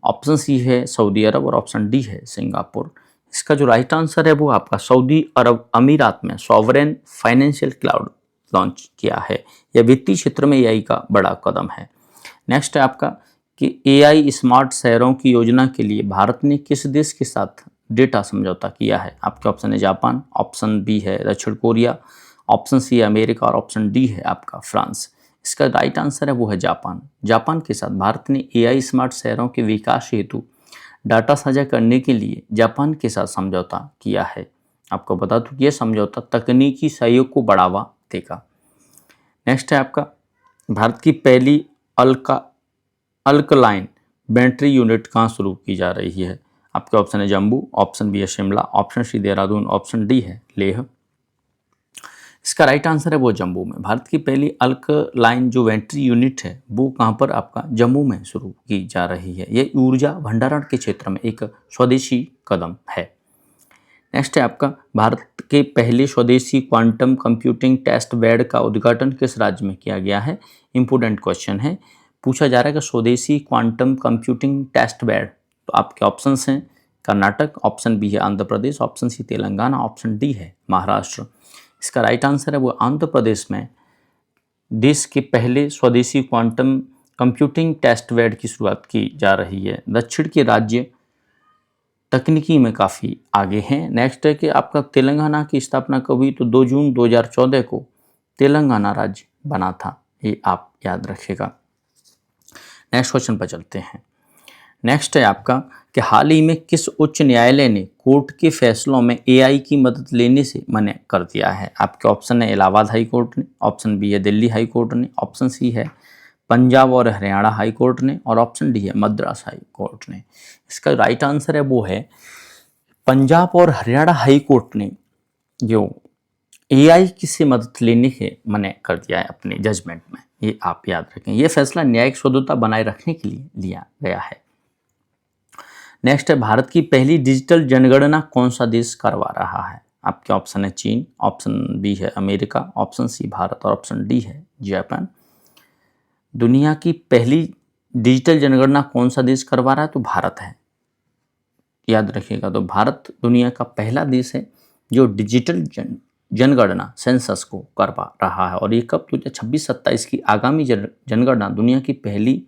Speaker 1: ऑप्शन सी है सऊदी अरब और ऑप्शन डी है सिंगापुर। इसका जो राइट आंसर है वो आपका सऊदी अरब अमीरात में सॉवरेन फाइनेंशियल क्लाउड लॉन्च किया है। यह वित्तीय क्षेत्र में एआई का बड़ा कदम है। नेक्स्ट है आपका कि एआई स्मार्ट शहरों की योजना के लिए भारत ने किस देश के साथ डेटा समझौता किया है? आपके ऑप्शन है जापान, ऑप्शन बी है दक्षिण कोरिया, ऑप्शन सी है अमेरिका और ऑप्शन डी है आपका फ्रांस। इसका राइट आंसर है वो है जापान। जापान के साथ भारत ने एआई स्मार्ट शहरों के विकास हेतु डाटा साझा करने के लिए जापान के साथ समझौता किया है। आपको बता दूं कि यह समझौता तकनीकी सहयोग को बढ़ावा देगा। नेक्स्ट है आपका भारत की पहली अल्कलाइन बैटरी यूनिट कहाँ शुरू की जा रही है? आपके ऑप्शन है जम्मू, ऑप्शन बी है Shimla, option C Dehradun, option D है लेह। इसका राइट आंसर है वो जम्मू में। भारत की पहली अल्कलाइन जो बैटरी यूनिट है वो कहाँ पर आपका जम्मू में शुरू की जा रही है। ये ऊर्जा भंडारण के क्षेत्र में एक स्वदेशी कदम है। नेक्स्ट है आपका भारत के पहले स्वदेशी क्वांटम कंप्यूटिंग टेस्ट बेड का उद्घाटन किस राज्य में किया गया है? इंपोर्टेंट क्वेश्चन है, पूछा जा रहा है कि स्वदेशी क्वांटम कंप्यूटिंग टेस्ट बेड। तो आपके ऑप्शंस हैं कर्नाटक, ऑप्शन बी है Andhra Pradesh, option C Telangana, option D है महाराष्ट्र। इसका राइट आंसर है वो आंध्र प्रदेश में देश के पहले स्वदेशी क्वांटम कंप्यूटिंग टेस्ट बेड की शुरुआत की जा रही है। दक्षिण के राज्य तकनीकी में काफ़ी आगे हैं। नेक्स्ट है कि आपका तेलंगाना की स्थापना कब हुई? तो 2 जून 2014 को तेलंगाना राज्य बना था, ये आप याद रखिएगा। नेक्स्ट क्वेश्चन पर चलते हैं। नेक्स्ट है आपका कि हाल ही में किस उच्च न्यायालय ने कोर्ट के फैसलों में एआई की मदद लेने से मना कर दिया है? आपके ऑप्शन है इलाहाबाद हाई कोर्ट ने, ऑप्शन बी है दिल्ली हाई कोर्ट ने, ऑप्शन सी है पंजाब और हरियाणा हाई कोर्ट ने और ऑप्शन डी है मद्रास हाई कोर्ट ने। इसका राइट आंसर है वो है पंजाब और हरियाणा हाई कोर्ट ने जो एआई की से मदद लेने के मना कर दिया है अपने जजमेंट में, ये आप याद रखें। ये फैसला न्यायिक शुद्धता बनाए रखने के लिए लिया गया है। नेक्स्ट है भारत की पहली डिजिटल जनगणना कौन सा देश करवा रहा है? आपके ऑप्शन है चीन, ऑप्शन बी है अमेरिका, ऑप्शन सी भारत और ऑप्शन डी है जापान। दुनिया की पहली डिजिटल जनगणना कौन सा देश करवा रहा है? तो भारत है, याद रखिएगा। तो भारत दुनिया का पहला देश है जो डिजिटल जनगणना सेंसस को करवा रहा है। और ये कब? 2026-27 की आगामी जनगणना दुनिया की पहली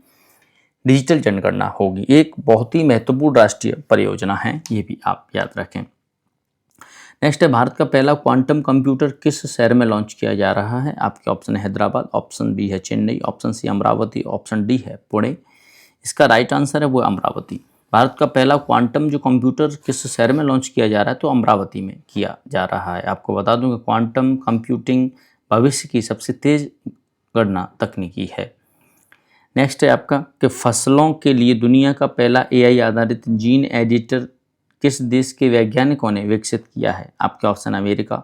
Speaker 1: डिजिटल जनगणना होगी। एक बहुत ही महत्वपूर्ण राष्ट्रीय परियोजना है, ये भी आप याद रखें। नेक्स्ट है भारत का पहला क्वांटम कंप्यूटर किस शहर में लॉन्च किया जा रहा है? आपके ऑप्शन है हैदराबाद, ऑप्शन बी है Chennai, option C Amaravati, option D है पुणे। इसका राइट आंसर है वो अमरावती। भारत का पहला क्वांटम जो कंप्यूटर किस शहर में लॉन्च किया जा रहा है? तो अमरावती में किया जा रहा है। आपको बता दूं कि क्वांटम कंप्यूटिंग भविष्य की सबसे तेज गणना तकनीकी है। नेक्स्ट है आपका कि फसलों के लिए दुनिया का पहला एआई आधारित जीन एडिटर किस देश के वैज्ञानिकों ने विकसित किया है? आपके ऑप्शन अमेरिका,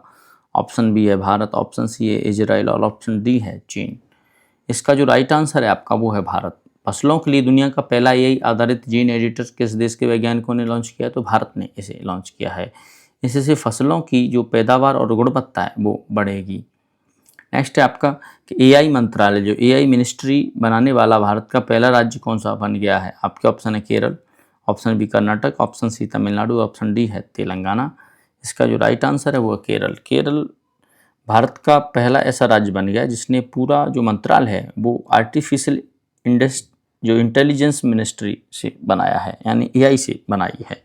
Speaker 1: ऑप्शन बी है भारत, ऑप्शन सी है इजराइल और ऑप्शन डी है चीन। इसका जो राइट आंसर है आपका वो है भारत। फसलों के लिए दुनिया का पहला एआई आधारित जीन एडिटर किस देश के वैज्ञानिकों ने लॉन्च किया? तो भारत ने इसे लॉन्च किया है। इससे फसलों की जो पैदावार और गुणवत्ता है वो बढ़ेगी। नेक्स्ट है आपका कि एआई मंत्रालय जो एआई मिनिस्ट्री बनाने वाला भारत का पहला राज्य कौन सा बन गया है? आपके ऑप्शन है Kerala, option B Karnataka, option C Tamil Nadu, option D है तेलंगाना। इसका जो राइट आंसर है वो केरल। केरल भारत का पहला ऐसा राज्य बन गया जिसने पूरा जो मंत्रालय है वो आर्टिफिशियल इंटेलिजेंस मिनिस्ट्री से बनाया है, यानी एआई से बनाई है।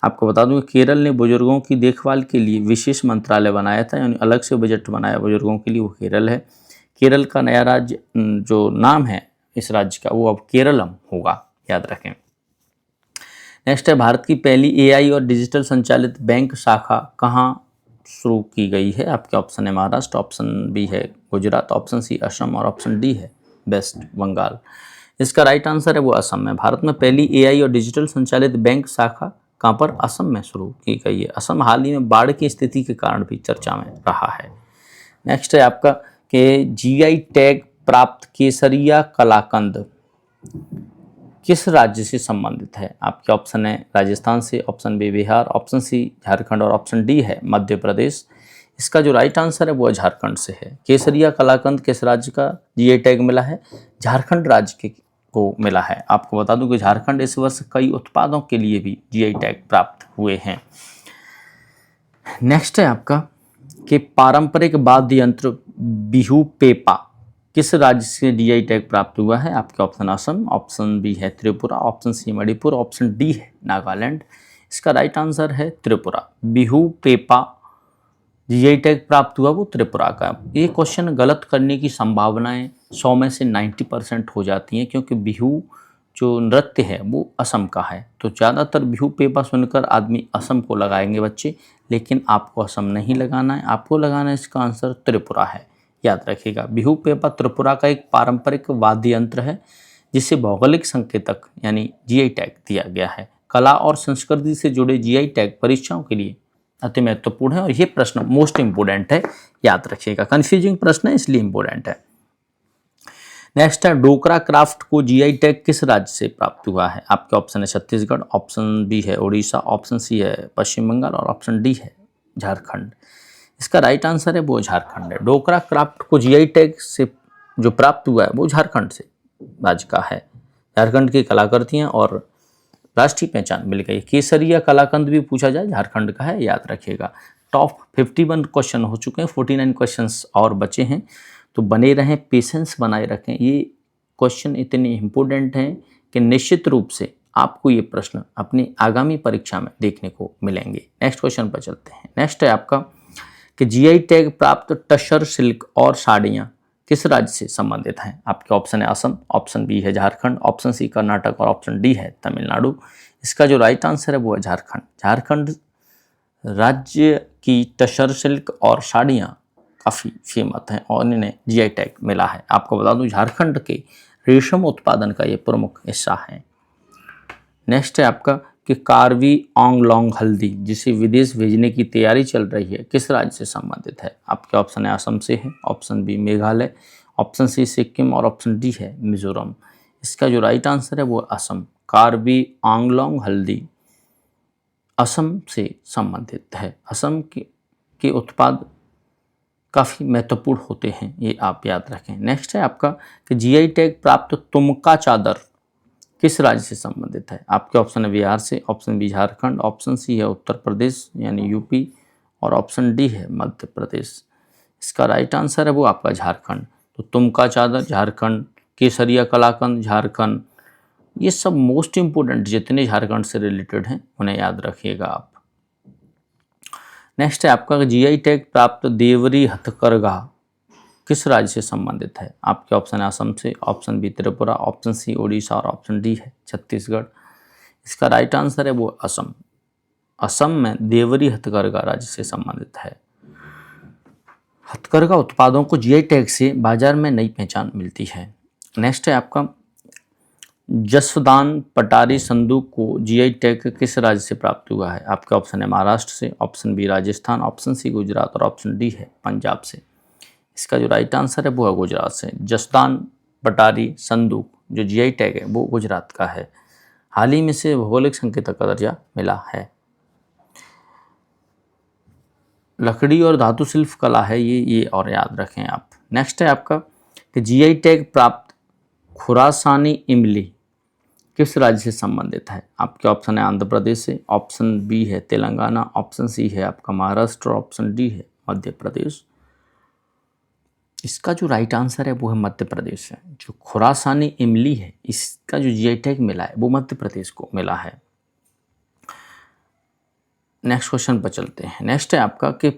Speaker 1: आपको बता दूं कि केरल ने बुजुर्गों की देखभाल के लिए विशेष मंत्रालय बनाया था, यानी अलग से बजट बनाया बुजुर्गों के लिए, वो केरल है। केरल का नया राज्य जो नाम है इस राज्य का वो अब केरलम होगा, याद रखें। नेक्स्ट है भारत की पहली एआई और डिजिटल संचालित बैंक शाखा कहाँ शुरू की गई है? आपके ऑप्शन है महाराष्ट्र, ऑप्शन बी है गुजरात, ऑप्शन सी असम और ऑप्शन डी है वेस्ट बंगाल। इसका राइट आंसर है वो असम में। भारत में पहली एआई और डिजिटल संचालित बैंक शाखा कहाँ पर? असम में शुरू की गई है। असम हाल ही में बाढ़ की स्थिति के कारण भी चर्चा में रहा है। नेक्स्ट है आपका कि जीआई टैग प्राप्त केसरिया कलाकंद किस राज्य से संबंधित है? आपके ऑप्शन है राजस्थान से, option B Bihar, option C Jharkhand और ऑप्शन डी है मध्य प्रदेश। इसका जो राइट आंसर है वो झारखंड से है। केसरिया कलाकंद किस राज्य का जीआई टैग मिला है? झारखंड राज्य के को मिला है। आपको बता दूं कि झारखंड इस वर्ष कई उत्पादों के लिए भी जीआई टैग प्राप्त हुए हैं। नेक्स्ट है आपका कि पारंपरिक वाद्य यंत्र बिहू पेपा किस राज्य से जीआई टैग प्राप्त हुआ है? आपके ऑप्शन असम, ऑप्शन बी है Tripura, option C Manipur, option D है नागालैंड। इसका राइट आंसर है त्रिपुरा। बिहू पेपा जीआई टैग प्राप्त हुआ वो त्रिपुरा का। ये क्वेश्चन गलत करने की संभावनाएं 100 में से 90% हो जाती हैं, क्योंकि बिहू जो नृत्य है वो असम का है। तो ज़्यादातर बिहू पेपा सुनकर आदमी असम को लगाएंगे बच्चे, लेकिन आपको असम नहीं लगाना है, आपको लगाना है इसका आंसर त्रिपुरा है। याद रखिएगा, बिहू पेपा त्रिपुरा का एक पारंपरिक वाद्य यंत्र है जिसे भौगोलिक संकेतक यानी जीआई टैग दिया गया है। कला और संस्कृति से जुड़े जीआई टैग परीक्षाओं के लिए अति महत्वपूर्ण है और ये प्रश्न मोस्ट इंपोर्टेंट है, याद रखिएगा। कंफ्यूजिंग प्रश्न है इसलिए इंपोर्टेंट है। नेक्स्ट है डोकरा क्राफ्ट को जीआई टैग किस राज्य से प्राप्त हुआ है? आपके ऑप्शन है छत्तीसगढ़, ऑप्शन बी है उड़ीसा, ऑप्शन सी है पश्चिम बंगाल और ऑप्शन डी है झारखंड। इसका राइट आंसर है वो झारखंड है। डोकरा क्राफ्ट को जीआई टैग से जो प्राप्त हुआ है वो झारखंड से राज्य का है। झारखंड की कलाकृतियाँ और राष्ट्रीय पहचान मिल गई। केसरिया कलाकंद भी पूछा जाए झारखंड का है, याद रखिएगा। टॉप 51 क्वेश्चन हो चुके हैं, 49 क्वेश्चंस और बचे हैं, तो बने रहें, पेशेंस बनाए रखें। ये क्वेश्चन इतने इम्पोर्टेंट हैं कि निश्चित रूप से आपको ये प्रश्न अपनी आगामी परीक्षा में देखने को मिलेंगे। नेक्स्ट क्वेश्चन पर चलते हैं। नेक्स्ट है आपका कि जीआई टैग प्राप्त टसर सिल्क और साड़ियाँ किस राज्य से संबंधित हैं? आपके ऑप्शन है असम, ऑप्शन बी है झारखंड, ऑप्शन सी कर्नाटक और ऑप्शन डी है तमिलनाडु। इसका जो राइट आंसर है वो है झारखंड। झारखंड राज्य की टसर सिल्क और साड़ियाँ काफ़ी फेमस हैं और इन्हें जीआई टैग मिला है। आपको बता दूं झारखंड के रेशम उत्पादन का ये प्रमुख हिस्सा है। नेक्स्ट है आपका कि कार्बी आंगलोंग हल्दी जिसे विदेश भेजने की तैयारी चल रही है किस राज्य से संबंधित है? आपके ऑप्शन है असम से है, option B Meghalaya, option C Sikkim और ऑप्शन डी है मिजोरम। इसका जो राइट आंसर है वो असम। कार्बी आंगलोंग हल्दी असम से संबंधित है। असम के उत्पाद काफ़ी महत्वपूर्ण होते हैं, ये आप याद रखें। नेक्स्ट है आपका कि जीआई टैग प्राप्त तुमका चादर किस राज्य से संबंधित है? आपके ऑप्शन है बिहार से, option B Jharkhand, option C है उत्तर प्रदेश यानी यूपी और ऑप्शन डी है मध्य प्रदेश। इसका राइट आंसर है वो आपका झारखंड। तो तुमका चादर झारखंड, केसरिया कलाकंद झारखंड, ये सब मोस्ट इम्पोर्टेंट जितने झारखंड से रिलेटेड हैं उन्हें याद रखिएगा आप। नेक्स्ट है आपका जीआई टैग प्राप्त देवरी हथकरघा किस राज्य से संबंधित है? आपके ऑप्शन है असम से, option B Tripura, option C Orissa और ऑप्शन डी है छत्तीसगढ़। इसका राइट आंसर है वो असम। असम में देवरी हथकरघा राज्य से संबंधित है। हथकरघा उत्पादों को जीआई टैग से बाजार में नई पहचान मिलती है। नेक्स्ट है आपका जसदान पटारी संदूक को जीआई टैग किस राज्य से प्राप्त हुआ है? आपके ऑप्शन है महाराष्ट्र से, option B Rajasthan, option C Gujarat और ऑप्शन डी है पंजाब से। इसका जो राइट आंसर है वो है गुजरात से। जसदान पटारी संदूक जो जीआई टैग है वो गुजरात का है। हाल ही में से भौगोलिक संकेतक का दर्जा मिला है। लकड़ी और धातु शिल्प कला है ये और याद रखें आप। नेक्स्ट है आपका कि जीआई टैग प्राप्त खुरासानी इमली किस राज्य से संबंधित है? आपके ऑप्शन है आंध्र प्रदेश से, ऑप्शन बी है तेलंगाना, ऑप्शन सी है आपका महाराष्ट्र और ऑप्शन डी है मध्य प्रदेश। इसका जो राइट आंसर है वो है मध्य प्रदेश है। जो खुरासानी इमली है इसका जो जीआई टैग मिला है वो मध्य प्रदेश को मिला है। नेक्स्ट क्वेश्चन पर चलते हैं। नेक्स्ट है आपका कि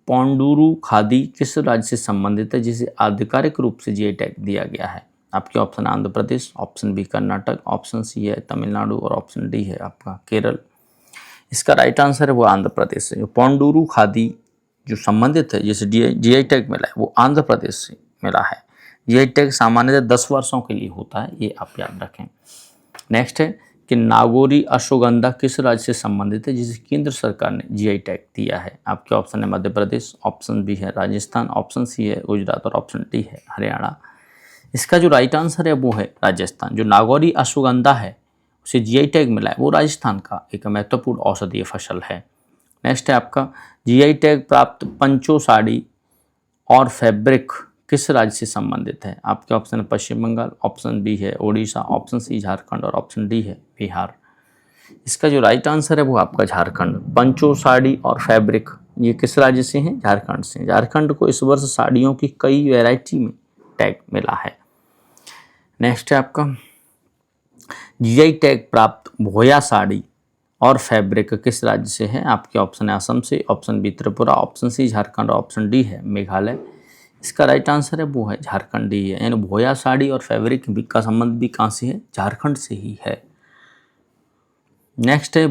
Speaker 1: पोंडुरु खादी किस राज्य से संबंधित है जिसे आधिकारिक रूप से जीआई टैग दिया गया है? आपके ऑप्शन है Andhra Pradesh, option B Karnataka, option C है तमिलनाडु और ऑप्शन डी है आपका केरल। इसका राइट आंसर है वो आंध्र प्रदेश से। पोंडुरु खादी जो संबंधित है जिसे जीआई टैग मिला है वो आंध्र प्रदेश से मिला है। जीआई टैग सामान्यतः 10 वर्षों के लिए होता है, ये आप याद रखें। नेक्स्ट है कि नागौरी अश्वगंधा किस राज्य से संबंधित है जिसे केंद्र सरकार ने जीआई टैग दिया है? आपके ऑप्शन है मध्य प्रदेश, ऑप्शन बी है राजस्थान, ऑप्शन सी है गुजरात और ऑप्शन डी है हरियाणा। इसका जो राइट आंसर है वो है राजस्थान। जो नागौरी अश्वगंधा है उसे जीआई टैग मिला है वो राजस्थान का एक महत्वपूर्ण औषधीय फसल है। नेक्स्ट है आपका जीआई टैग प्राप्त पंचो साड़ी और फैब्रिक किस राज्य से संबंधित है? आपके ऑप्शन है पश्चिम बंगाल, ऑप्शन बी है ओडिशा, ऑप्शन सी झारखंड और ऑप्शन डी है बिहार। इसका जो राइट आंसर है वो आपका झारखंड। पंचो साड़ी और फैब्रिक ये किस राज्य से हैं? झारखंड से। झारखंड को इस वर्ष साड़ियों की कई वैरायटी में टैग मिला है। नेक्स्ट है आपका जीआई टैग प्राप्त भोया साड़ी और फैब्रिक किस राज्य से है? आपके ऑप्शन है असम से, option B Tripura, option C Jharkhand और ऑप्शन डी है मेघालय। इसका राइट आंसर है वो है झारखंड ही है। यानी भोया साड़ी और फैब्रिक का संबंध भी कहाँ से है? झारखंड से ही है। नेक्स्ट है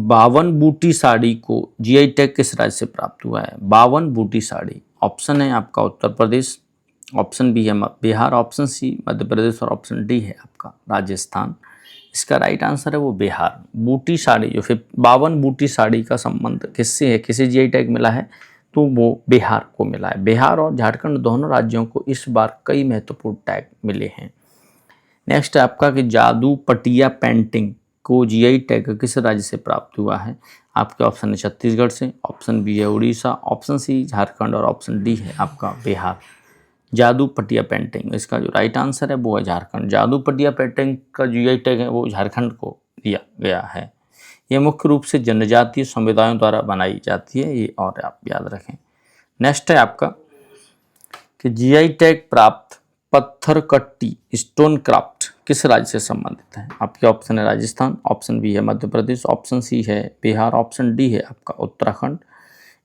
Speaker 1: बावन बूटी साड़ी को जीआई टैग किस राज्य से प्राप्त हुआ है? बावन बूटी साड़ी, ऑप्शन है आपका उत्तर प्रदेश, ऑप्शन बी है बिहार, ऑप्शन सी मध्य प्रदेश और ऑप्शन डी है आपका राजस्थान। इसका राइट आंसर है वो बिहार। बूटी साड़ी जो फिर 52 बूटी साड़ी का संबंध किससे है, किसे जीआई टैग मिला है? तो वो बिहार को मिला है। बिहार और झारखंड दोनों राज्यों को इस बार कई महत्वपूर्ण टैग मिले हैं। नेक्स्ट है आपका कि जादू पटिया पेंटिंग को जीआई टैग किस राज्य से प्राप्त हुआ है? आपके ऑप्शन है छत्तीसगढ़ से, ऑप्शन बी है उड़ीसा, ऑप्शन सी झारखंड और ऑप्शन डी है आपका बिहार। जादू पटिया पेंटिंग, इसका जो राइट आंसर है वो है झारखंड। जादू पटिया पेंटिंग का जीआई टैग है वो झारखंड को दिया गया है। ये मुख्य रूप से जनजातीय समुदायों द्वारा बनाई जाती है, ये और आप याद रखें। नेक्स्ट है आपका कि जीआई टैग प्राप्त पत्थर कट्टी स्टोन क्राफ्ट किस राज्य से संबंधित है? आपके ऑप्शन है राजस्थान, ऑप्शन बी है मध्य प्रदेश, ऑप्शन सी है बिहार, ऑप्शन डी है आपका उत्तराखंड।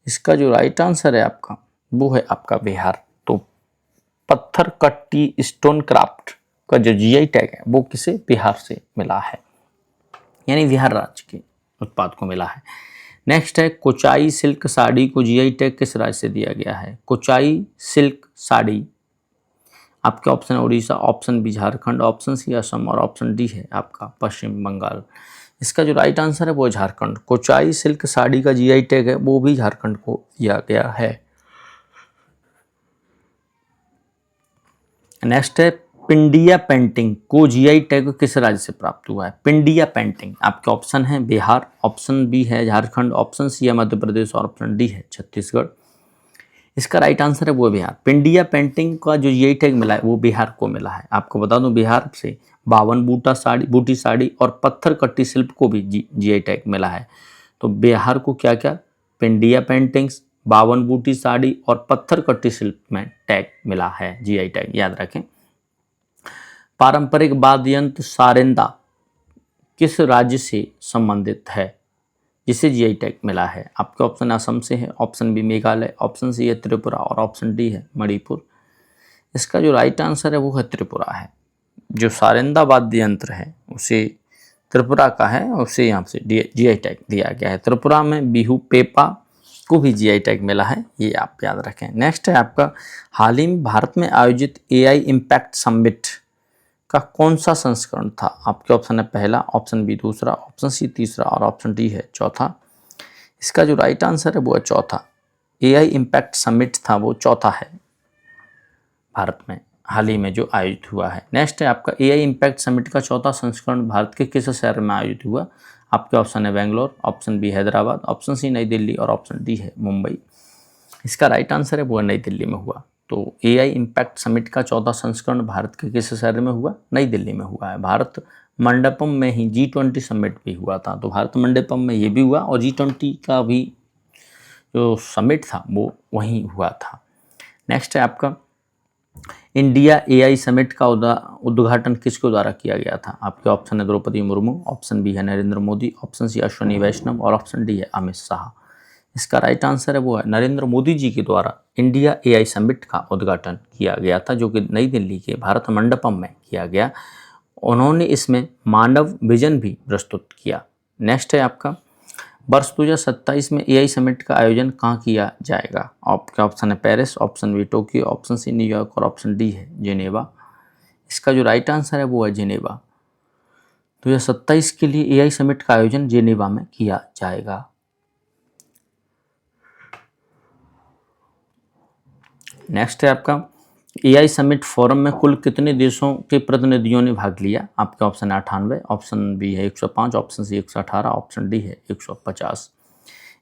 Speaker 1: इसका जो राइट आंसर है आपका वो है आपका बिहार। तो पत्थर कट्टी स्टोन क्राफ्ट का जो जीआई टैग है वो किसे? बिहार से मिला है, यानी बिहार राज्य के उत्पाद को मिला है। नेक्स्ट है कोचाई सिल्क साड़ी को जीआई टैग किस राज्य से दिया गया है? कोचाई सिल्क साड़ी, आपके ऑप्शन है Orissa, option B Jharkhand, option C Assam और ऑप्शन डी है आपका पश्चिम बंगाल। इसका जो राइट आंसर है वो झारखंड। कोचाई सिल्क साड़ी का जीआई टैग है वो भी झारखंड को दिया गया है। नेक्स्ट है पिंडिया पेंटिंग को जीआई टैग किस राज्य से प्राप्त हुआ है? पिंडिया पेंटिंग, आपके ऑप्शन है बिहार, ऑप्शन बी है झारखंड, ऑप्शन सी है मध्य प्रदेश और ऑप्शन डी है छत्तीसगढ़। इसका राइट आंसर है वो बिहार। पिंडिया पेंटिंग का जो जीआई टैग मिला है वो बिहार को मिला है। आपको बता दूं बिहार से 52 बूटी साड़ी और पत्थर कट्टी शिल्प को भी जीआई टैग मिला है। तो बिहार को क्या क्या? पिंडिया पेंटिंग्स, 52 बूटी साड़ी और पत्थर कट्टी शिल्प में टैग मिला है, जीआई टैग याद रखें। पारंपरिक वाद्य यंत्र सारेंदा किस राज्य से संबंधित है जिसे जीआई टैग मिला है? आपके ऑप्शन असम से है, option B Meghalaya, option C है त्रिपुरा और ऑप्शन डी है मणिपुर। इसका जो राइट आंसर है वो है त्रिपुरा है। जो सारेंदा वाद्य यंत्र है उसे त्रिपुरा का है, उसे यहाँ से जीआई टैग दिया गया है। त्रिपुरा में बिहू पेपा को भी जीआई टैग मिला है, ये आप याद रखें। नेक्स्ट है आपका हाल ही में भारत में आयोजित एआई इम्पैक्ट समिट का कौन सा संस्करण था? आपके ऑप्शन है पहला, ऑप्शन बी दूसरा, ऑप्शन सी तीसरा और ऑप्शन डी है चौथा। इसका जो राइट आंसर है वो है चौथा। एआई इम्पैक्ट समिट था वो चौथा है भारत में हाल ही में जो आयोजित हुआ है। नेक्स्ट है आपका एआई इम्पैक्ट समिट का चौथा संस्करण भारत के किस शहर में आयोजित हुआ? आपके ऑप्शन है Bangalore, option B Hyderabad, option C Nai Delhi और ऑप्शन डी है मुंबई। इसका राइट आंसर है वो नई दिल्ली में हुआ। तो एआई इम्पैक्ट समिट का चौथा संस्करण भारत के किस शहर में हुआ? नई दिल्ली में हुआ है। भारत मंडपम में ही G20 समिट भी हुआ था, तो भारत मंडपम में ये भी हुआ और G20 का भी जो समिट था वो वहीं हुआ था। नेक्स्ट है आपका इंडिया एआई समिट का उद्घाटन किसके द्वारा किया गया था? आपके ऑप्शन है द्रौपदी मुर्मू, ऑप्शन बी है नरेंद्र मोदी, ऑप्शन सी अश्विनी वैष्णव और ऑप्शन डी है अमित शाह। इसका राइट आंसर है वो है नरेंद्र मोदी जी के द्वारा इंडिया एआई समिट का उद्घाटन किया गया था, जो कि नई दिल्ली के भारत मंडपम में किया गया। उन्होंने इसमें मानव विजन भी प्रस्तुत किया। नेक्स्ट है आपका वर्ष 2027 में एआई समिट का आयोजन कहाँ किया जाएगा? आपका ऑप्शन है Paris, option B Tokyo, option C New York और ऑप्शन डी है जिनेवा। इसका जो राइट आंसर है वो है जिनेवा। 2027 के लिए एआई समिट का आयोजन जिनेवा में किया जाएगा। नेक्स्ट है आपका एआई समिट फोरम में कुल कितने देशों के प्रतिनिधियों ने भाग लिया? आपके ऑप्शन है 98, ऑप्शन बी है 105, ऑप्शन सी 118, ऑप्शन डी है 150।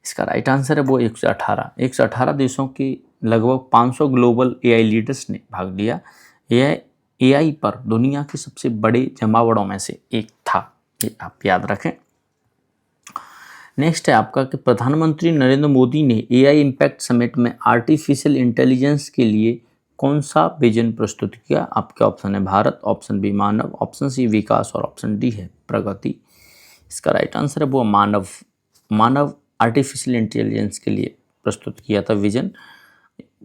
Speaker 1: इसका राइट आंसर है वो 118 देशों के लगभग 500 ग्लोबल एआई लीडर्स ने भाग लिया। यह एआई पर दुनिया के सबसे बड़े जमावड़ों में से एक था, ये आप याद रखें। नेक्स्ट है आपका कि प्रधानमंत्री नरेंद्र मोदी ने एआई इम्पैक्ट समिट में आर्टिफिशियल इंटेलिजेंस के लिए कौन सा विजन प्रस्तुत किया? आपके ऑप्शन है भारत, ऑप्शन बी मानव, ऑप्शन सी विकास और ऑप्शन डी है प्रगति। इसका राइट आंसर है वो मानव आर्टिफिशियल इंटेलिजेंस के लिए प्रस्तुत किया था विजन,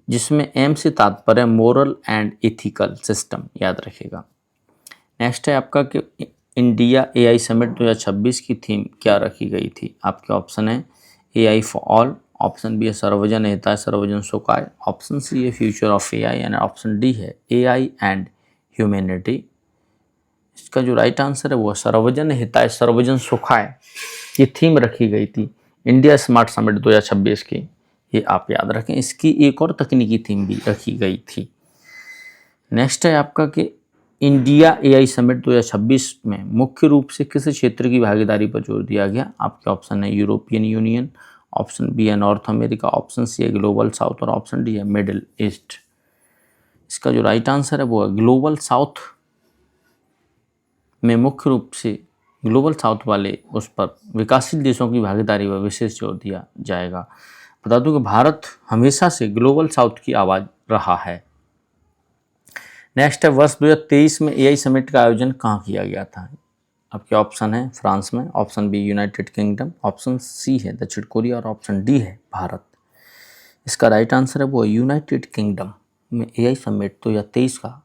Speaker 1: जिसमें एम से तात्पर्य मोरल एंड एथिकल सिस्टम, याद रखिएगा। नेक्स्ट है आपका कि इंडिया एआई समिट 2026 की थीम क्या रखी गई थी? आपके ऑप्शन है AI for all, option B है सर्वजन हिताय सर्वजन सुखाय, ऑप्शन सी है future of AI and option D है एआई एंड ह्यूमैनिटी। इसका जो राइट आंसर है वो सर्वजन हिताय सर्वजन सुखाय ये थीम रखी गई थी इंडिया स्मार्ट समिट 2026 की, ये आप याद रखें। इसकी एक और तकनीकी थीम भी रखी गई थी। नेक्स्ट है आपका कि इंडिया एआई समिट 2026 में मुख्य रूप से किस क्षेत्र की भागीदारी पर जोर दिया गया? आपके ऑप्शन है यूरोपियन यूनियन, ऑप्शन बी है नॉर्थ अमेरिका, ऑप्शन सी है ग्लोबल साउथ और ऑप्शन डी है मिडिल ईस्ट। इसका जो राइट आंसर है वो है ग्लोबल साउथ में मुख्य रूप से ग्लोबल साउथ वाले उस पर विकासशील देशों की भागीदारी पर विशेष जोर दिया जाएगा। बता दूं कि भारत हमेशा से ग्लोबल साउथ की आवाज़ रहा है। नेक्स्ट है वर्ष 2023 में एआई समिट का आयोजन कहाँ किया गया था? आपके ऑप्शन है फ्रांस में, option B United Kingdom, option C है दक्षिण कोरिया और ऑप्शन डी है भारत। इसका राइट आंसर है वो यूनाइटेड किंगडम में एआई समिट 2023 का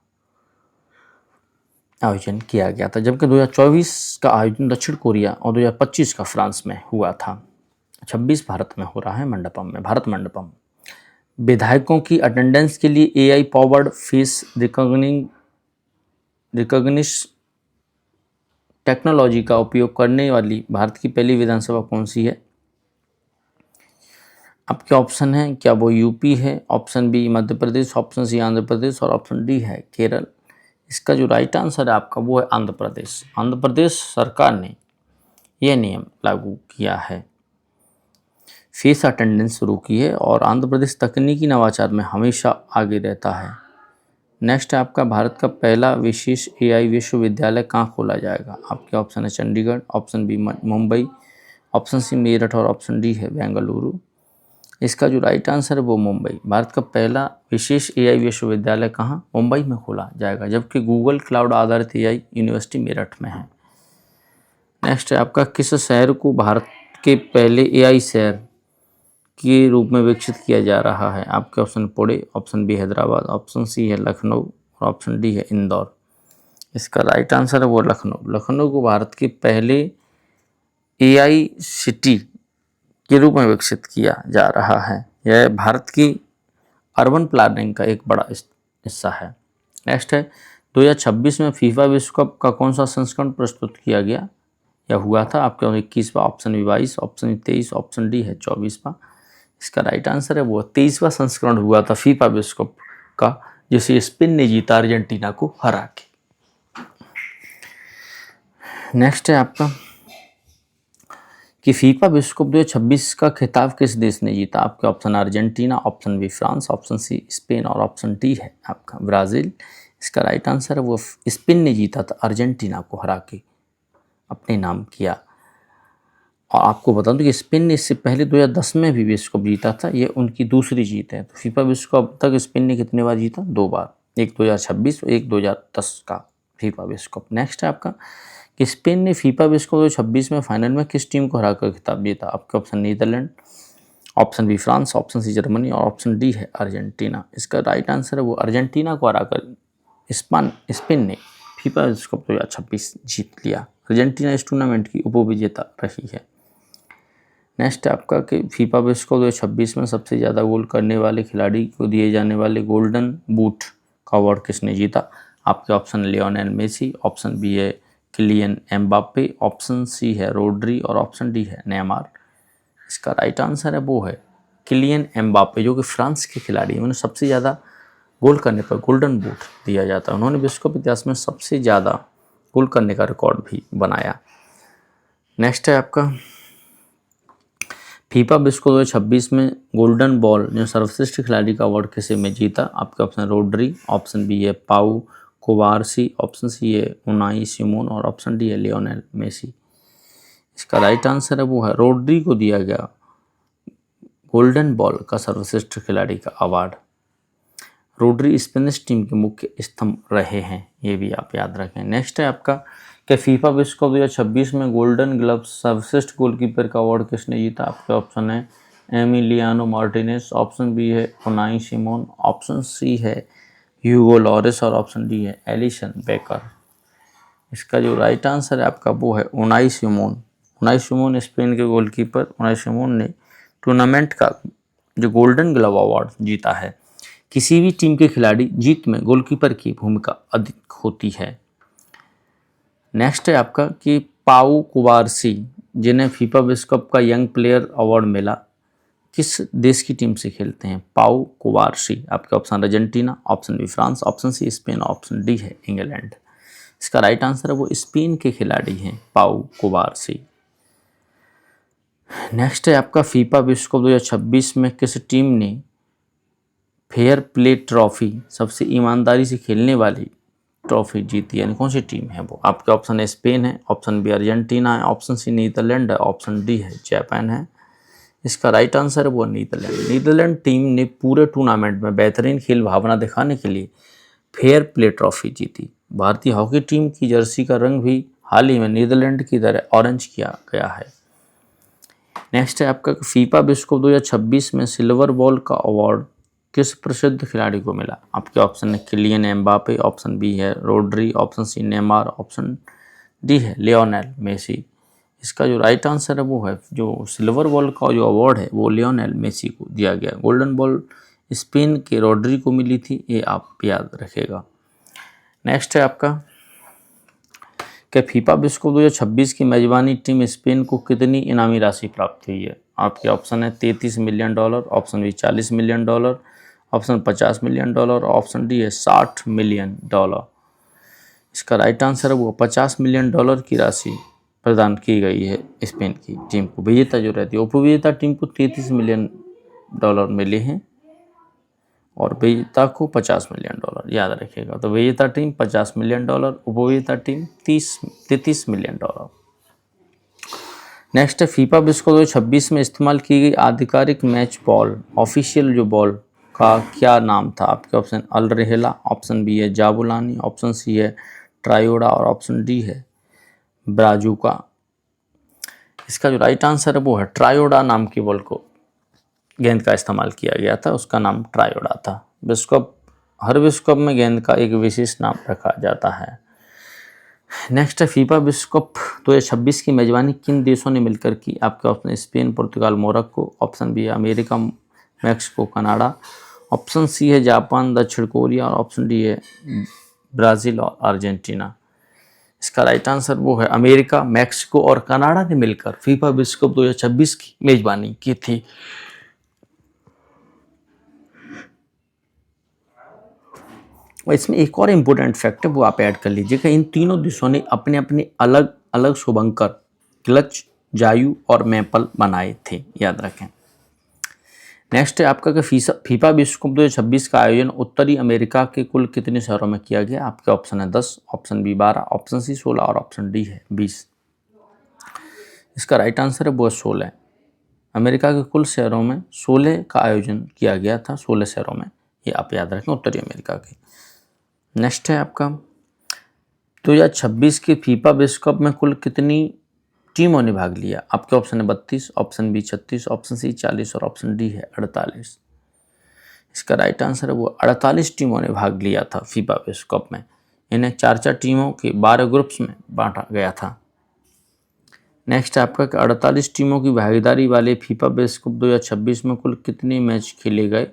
Speaker 1: आयोजन किया गया था, जबकि 2024 का आयोजन दक्षिण कोरिया और 2025 का फ्रांस में हुआ था। 26 भारत में हो रहा है मंडपम में, भारत मंडपम। विधायकों की अटेंडेंस के लिए एआई पावर्ड फेस रिकॉग्निश टेक्नोलॉजी का उपयोग करने वाली भारत की पहली विधानसभा कौन सी है? आपके ऑप्शन है क्या वो यूपी है, option B Madhya Pradesh, option सी आंध्र प्रदेश और ऑप्शन डी है केरल। इसका जो राइट आंसर है आपका वो है आंध्र प्रदेश। आंध्र प्रदेश सरकार ने यह नियम लागू किया है, फेस अटेंडेंस शुरू की है और आंध्र प्रदेश तकनीकी नवाचार में हमेशा आगे रहता है। नेक्स्ट है आपका भारत का पहला विशेष एआई विश्वविद्यालय कहाँ खोला जाएगा? आपके ऑप्शन है Chandigarh, option B Mumbai, option C Meerut और ऑप्शन डी है बेंगलुरु। इसका जो राइट आंसर है वो मुंबई। भारत का पहला विशेष एआई विश्वविद्यालय कहाँ? मुंबई में खोला जाएगा, जबकि गूगल क्लाउड आधारित एआई यूनिवर्सिटी मेरठ में है। नेक्स्ट है आपका किस शहर को भारत के पहले एआई शहर के रूप में विकसित किया जा रहा है? आपके option Pune, option B Hyderabad, option C है लखनऊ और ऑप्शन डी है इंदौर। इसका राइट आंसर है वो लखनऊ। लखनऊ को भारत के पहले एआई सिटी के रूप में विकसित किया जा रहा है। यह भारत की अर्बन प्लानिंग का एक बड़ा हिस्सा है। नेक्स्ट है 2026 में फीफा विश्व कप का कौन सा संस्करण प्रस्तुत किया गया या हुआ था? आपके 21वां, option B 22, option 23, option D है 24वां। इसका राइट आंसर है वो 23वां संस्करण हुआ था फीफा विश्व कप का, जिसे स्पेन ने जीता अर्जेंटीना को हरा के। नेक्स्ट है आपका कि फीफा विश्व कप 2026 का खिताब किस देश ने जीता? आपके option Argentina, option B France, option C Spain और ऑप्शन डी है आपका ब्राज़ील। इसका राइट आंसर है वो स्पेन ने जीता था, अर्जेंटीना को हरा के अपने नाम किया। और आपको बता दूं कि स्पेन ने इससे पहले 2010 में भी विश्व कप जीता था, ये उनकी दूसरी जीत है। तो फीफा विश्व कप तक स्पेन ने कितने बार जीता? 2 बार, एक 2026 और एक 2010 का फीफा विश्व कप। नेक्स्ट है आपका कि स्पेन ने फीफा विश्व कप 2026 में फाइनल में किस टीम को हराकर खिताब जीता? आपके option Netherland, option B France, option C Germany और ऑप्शन डी है अर्जेंटीना। इसका राइट आंसर है वो अर्जेंटीना को हराकर स्पेन ने फीफा विश्व कप 2026 जीत लिया। अर्जेंटीना इस टूर्नामेंट की उपविजेता रही है। नेक्स्ट है आपका कि फीफा विश्व कप 2026 में सबसे ज़्यादा गोल करने वाले खिलाड़ी को दिए जाने वाले गोल्डन बूट का अवार्ड किसने जीता? आपके option Lionel Messi, option B है किलियन एम्बापे, ऑप्शन सी है रोड्री और ऑप्शन डी है नेमार। इसका राइट आंसर है वो है किलियन एम्बापे, जो कि फ्रांस के खिलाड़ी हैं। उन्हें सबसे ज़्यादा गोल करने पर गोल्डन बूट दिया जाता है। उन्होंने विश्व कप इतिहास में सबसे ज़्यादा गोल करने का रिकॉर्ड भी बनाया। नेक्स्ट है आपका फीफा विश्व कप 2026 में गोल्डन बॉल जो सर्वश्रेष्ठ खिलाड़ी का अवार्ड किसे में जीता? आपके ऑप्शन रोड्री, ऑप्शन बी है पाउ कुबारसी, ऑप्शन सी है उनाई सिमोन और ऑप्शन डी है लियोनेल मेसी। इसका राइट आंसर है वो है रोड्री को दिया गया गोल्डन बॉल का सर्वश्रेष्ठ खिलाड़ी का अवार्ड। रोड्री स्पेनिश टीम के मुख्य स्तंभ रहे हैं, ये भी आप याद रखें। नेक्स्ट है आपका कि फीफा विश्व कप 2026 में गोल्डन ग्लव सर्वश्रेष्ठ गोलकीपर का अवार्ड किसने जीता? आपके ऑप्शन है एमिलियानो मार्टिनेज, ऑप्शन बी है उनाई सिमोन, ऑप्शन सी है ह्यूगो लॉरिस और ऑप्शन डी है एलिसन बेकर। इसका जो राइट आंसर है आपका वो है Unai Simone. Unai Simone Spain के गोलकीपर उनाई सिमोन ने टूर्नामेंट का जो गोल्डन ग्लव अवार्ड जीता है। किसी भी टीम के खिलाड़ी जीत में गोलकीपर की भूमिका अधिक होती है। नेक्स्ट है आपका कि पाउ कुबारसी जिन्हें फीफा विश्व कप का यंग प्लेयर अवार्ड मिला, किस देश की टीम से खेलते हैं? Pau Cubarsi. आपके option Argentina, option B France, option C Spain, option D है इंग्लैंड। इसका राइट आंसर है वो स्पेन के खिलाड़ी हैं पाउ कुबारसी। नेक्स्ट है आपका फीफा विश्व कप 2026 में किस टीम ने फेयर प्ले ट्रॉफी सबसे ईमानदारी से खेलने वाली ट्रॉफी जीती, यानी कौन सी टीम है वो? आपके ऑप्शन है स्पेन है, ऑप्शन बी अर्जेंटीना है, ऑप्शन सी नीदरलैंड है, ऑप्शन डी है जापान है। इसका राइट आंसर है वो नीदरलैंड। नीदरलैंड टीम ने पूरे टूर्नामेंट में बेहतरीन खेल भावना दिखाने के लिए फेयर प्ले ट्रॉफी जीती। भारतीय हॉकी टीम की जर्सी का रंग भी हाल ही में नीदरलैंड की तरह ऑरेंज किया गया है। नेक्स्ट है आपका फीफा विश्व कप 2026 में सिल्वर बॉल का अवार्ड किस प्रसिद्ध खिलाड़ी को मिला? आपके ऑप्शन है किलियन एम्बापे, ऑप्शन बी है Rodri, option C Neymar, option D है लियोनेल मेसी। इसका जो राइट आंसर है वो है जो सिल्वर बॉल का जो अवार्ड है वो लियोनेल मेसी को दिया गया। गोल्डन बॉल स्पेन के रोड्री को मिली थी, ये आप याद रखेगा। नेक्स्ट है आपका कि फीफा विश्व कप 2026 की मेजबानी टीम स्पेन को कितनी इनामी राशि प्राप्त हुई है? आपके ऑप्शन है $33 million, option B $40 million, option $50 million, option D है $60 मिलियन। इसका राइट आंसर है वो $50 मिलियन की राशि प्रदान की गई है स्पेन की टीम को। विजेता जो रहती है उपविजेता टीम को $33 मिलियन मिले हैं और विजेता को $50 मिलियन, याद रखिएगा। तो विजेता टीम $50 मिलियन, उपविजेता टीम $33 मिलियन। नेक्स्ट है फीफा विश्व कप 2026 में इस्तेमाल की गई आधिकारिक मैच बॉल, ऑफिशियल जो बॉल का क्या नाम था? आपके ऑप्शन अल रेहला, ऑप्शन बी है जाबुलानी, ऑप्शन सी है ट्रायोडा और ऑप्शन डी है ब्राजुका। इसका जो राइट आंसर है वो है ट्रायोडा नाम की बॉल को गेंद का इस्तेमाल किया गया था, उसका नाम ट्रायोडा था। विश्व कप हर विश्व कप में गेंद का एक विशेष नाम रखा जाता है। नेक्स्ट है फीफा विश्व कप 2026 की मेजबानी किन देशों ने मिलकर की? आपके option Spain, Portugal, Morocco, option B है America, Mexico, Canada, option C है जापान, दक्षिण कोरिया और ऑप्शन डी है ब्राज़ील और अर्जेंटीना। इसका राइट आंसर वो है अमेरिका, मैक्सिको और कनाडा ने मिलकर फीफा विश्व कप 2026 की मेजबानी की थी। और इसमें एक और इम्पोर्टेंट फैक्ट है वो आप ऐड कर लीजिएगा। इन तीनों देशों ने अपने अपने अलग अलग शुभंकर क्लच, जायू और मैपल बनाए थे, याद रखें। नेक्स्ट है आपका कि फीफा विश्व कप 2026 का आयोजन उत्तरी अमेरिका के कुल कितने शहरों में किया गया? आपके ऑप्शन है 10, ऑप्शन बी 12, ऑप्शन सी 16 और ऑप्शन डी है 20। इसका राइट आंसर है वो 16। अमेरिका के कुल शहरों में 16 का आयोजन किया गया था, 16 शहरों में, ये आप याद रखें उत्तरी अमेरिका के। नेक्स्ट है आपका 2026 के फीफा विश्व कप में कुल कितनी टीमों ने भाग लिया? आपके ऑप्शन है 32, ऑप्शन बी 36, ऑप्शन सी 40 और ऑप्शन डी है 48। इसका राइट आंसर है वो 48 टीमों ने भाग लिया था फीफा विश्व कप में। इन्हें 4-4 टीमों के 12 ग्रुप्स में बांटा गया था। नेक्स्ट है आपका कि 48 टीमों की भागीदारी वाले फीफा विश्व कप 2026 में कुल कितने मैच खेले गए?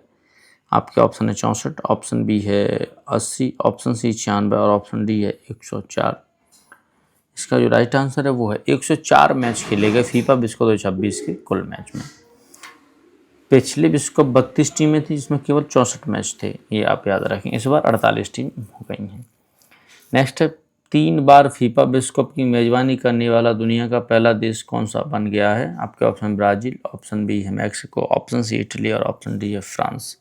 Speaker 1: आपके ऑप्शन है 64, ऑप्शन बी है 80, ऑप्शन सी 96 और ऑप्शन डी है 104। इसका जो राइट आंसर है वो है 104 मैच खेले गए फीफा विश्व कप 2026 के कुल मैच में। पिछले विश्व कप 32 टीमें थी जिसमें केवल 64 मैच थे, ये आप याद रखें। इस बार 48 टीम हो गई हैं। नेक्स्ट है 3 बार फीफा विश्व कप की मेज़बानी करने वाला दुनिया का पहला देश कौन सा बन गया है? आपके ऑप्शन ब्राज़ील, ऑप्शन बी है मैक्सिको, ऑप्शन सी इटली और ऑप्शन डी है फ्रांस।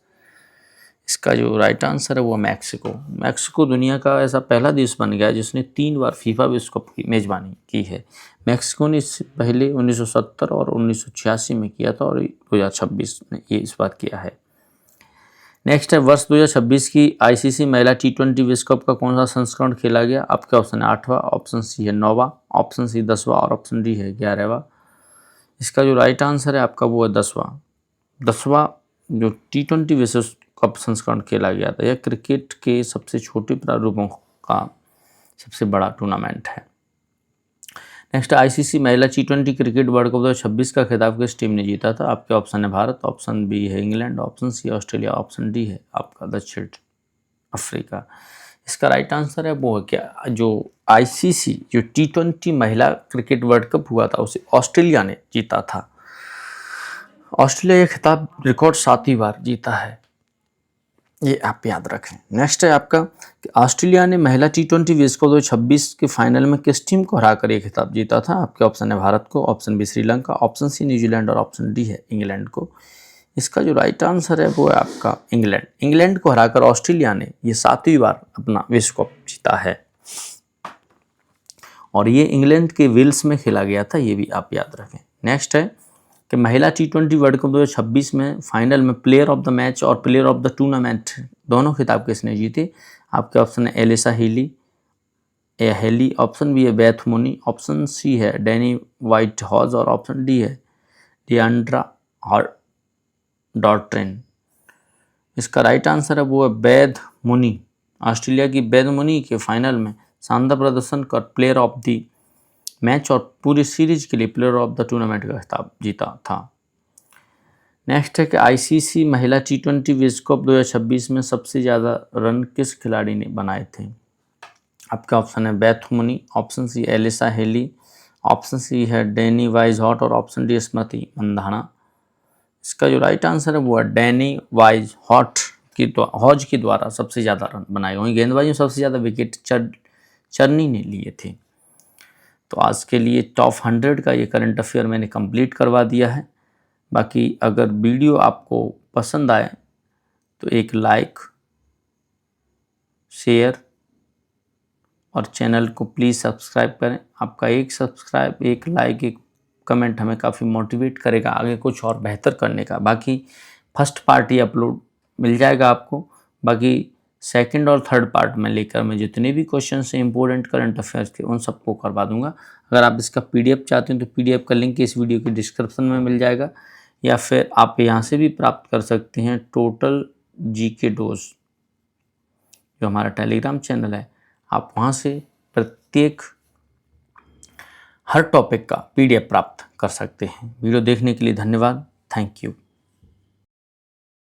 Speaker 1: इसका जो राइट आंसर है वो मैक्सिको। मैक्सिको दुनिया का ऐसा पहला देश बन गया जिसने 3 बार फीफा विश्व कप की मेज़बानी की है। मैक्सिको ने इससे पहले 1970 और 1986 में किया था और 2026 में ये इस बार किया है। नेक्स्ट है, वर्ष 2026 की आईसीसी महिला टी20 विश्व कप का कौन सा संस्करण खेला गया? आपके ऑप्शन है 8वां, ऑप्शन सी है 9वां, ऑप्शन सी 10वां और ऑप्शन डी है 11वां। इसका जो राइट आंसर है आपका वो है 10वां। 10वां जो टी20 विश्व कप संस्करण खेला गया था, यह क्रिकेट के सबसे छोटे प्रारूपों का सबसे बड़ा टूर्नामेंट है। नेक्स्ट, आईसीसी महिला टी20 क्रिकेट वर्ल्ड कप 2026 का खिताब किस टीम ने जीता था? आपके ऑप्शन है भारत, ऑप्शन बी है England, option C Australia, option D है आपका दक्षिण अफ्रीका। इसका राइट आंसर है वो है क्या, जो आईसीसी जो टी20 महिला क्रिकेट वर्ल्ड कप हुआ था उसे ऑस्ट्रेलिया ने जीता था। ऑस्ट्रेलिया ये खिताब रिकॉर्ड 7वीं बार जीता है, ये आप याद रखें। नेक्स्ट है आपका कि ऑस्ट्रेलिया ने महिला टी20 विश्व कप 2026 के फाइनल में किस टीम को हराकर ये खिताब जीता था? आपके ऑप्शन है भारत को, option B Sri Lanka, option C New Zealand और ऑप्शन डी है इंग्लैंड को। इसका जो राइट आंसर है वो है आपका इंग्लैंड। इंग्लैंड को हराकर ऑस्ट्रेलिया ने ये 7वीं बार अपना विश्व कप जीता है और ये इंग्लैंड के वेल्स में खेला गया था, ये भी आप याद रखें। नेक्स्ट है कि महिला टी20 वर्ल्ड कप 2026 में फाइनल में प्लेयर ऑफ द मैच और प्लेयर ऑफ द टूर्नामेंट दोनों खिताब किसने जीते? आपके ऑप्शन है एलिसा हेली, ऑप्शन बी है बेथ मुनी, ऑप्शन सी है डैनी वाइट हॉज और ऑप्शन डी है डियांड्रा डॉर्ट्रेन। इसका राइट आंसर है वो है बेथ मुनी। ऑस्ट्रेलिया की बेथ मुनी के फाइनल में शानदार प्रदर्शन कर प्लेयर ऑफ द मैच और पूरी सीरीज के लिए प्लेयर ऑफ द टूर्नामेंट का खिताब जीता था। नेक्स्ट है कि आईसीसी महिला टी20 विश्व कप 2026 में सबसे ज़्यादा रन किस खिलाड़ी ने बनाए थे? आपका ऑप्शन है Beth Mooney, option C Alyssa Healy, option C है डैनी वाइज हॉट और ऑप्शन डी स्मृति मंधाना। इसका जो राइट आंसर है वो है डैनी वाइज हॉज के द्वारा सबसे ज़्यादा रन बनाए। वहीं गेंदबाजी में सबसे ज़्यादा विकेट चर्नी ने लिए थे। तो आज के लिए टॉप 100 का ये करंट अफेयर मैंने कंप्लीट करवा दिया है। बाकी अगर वीडियो आपको पसंद आए तो एक लाइक, शेयर और चैनल को प्लीज़ सब्सक्राइब करें। आपका एक सब्सक्राइब, एक लाइक, एक कमेंट हमें काफ़ी मोटिवेट करेगा आगे कुछ और बेहतर करने का। बाकी फर्स्ट पार्ट ही अपलोड मिल जाएगा आपको, बाकी सेकंड और थर्ड पार्ट में लेकर मैं जितने भी क्वेश्चन हैं इंपॉर्टेंट करंट अफेयर्स के उन सबको करवा दूंगा। अगर आप इसका पीडीएफ चाहते हैं तो पीडीएफ का लिंक इस वीडियो के डिस्क्रिप्शन में मिल जाएगा, या फिर आप यहाँ से भी प्राप्त कर सकते हैं टोटल जीके डोज, जो हमारा टेलीग्राम चैनल है। आप वहाँ से प्रत्येक हर टॉपिक का पीडीएफ प्राप्त कर सकते हैं। वीडियो देखने के लिए धन्यवाद। Thank you.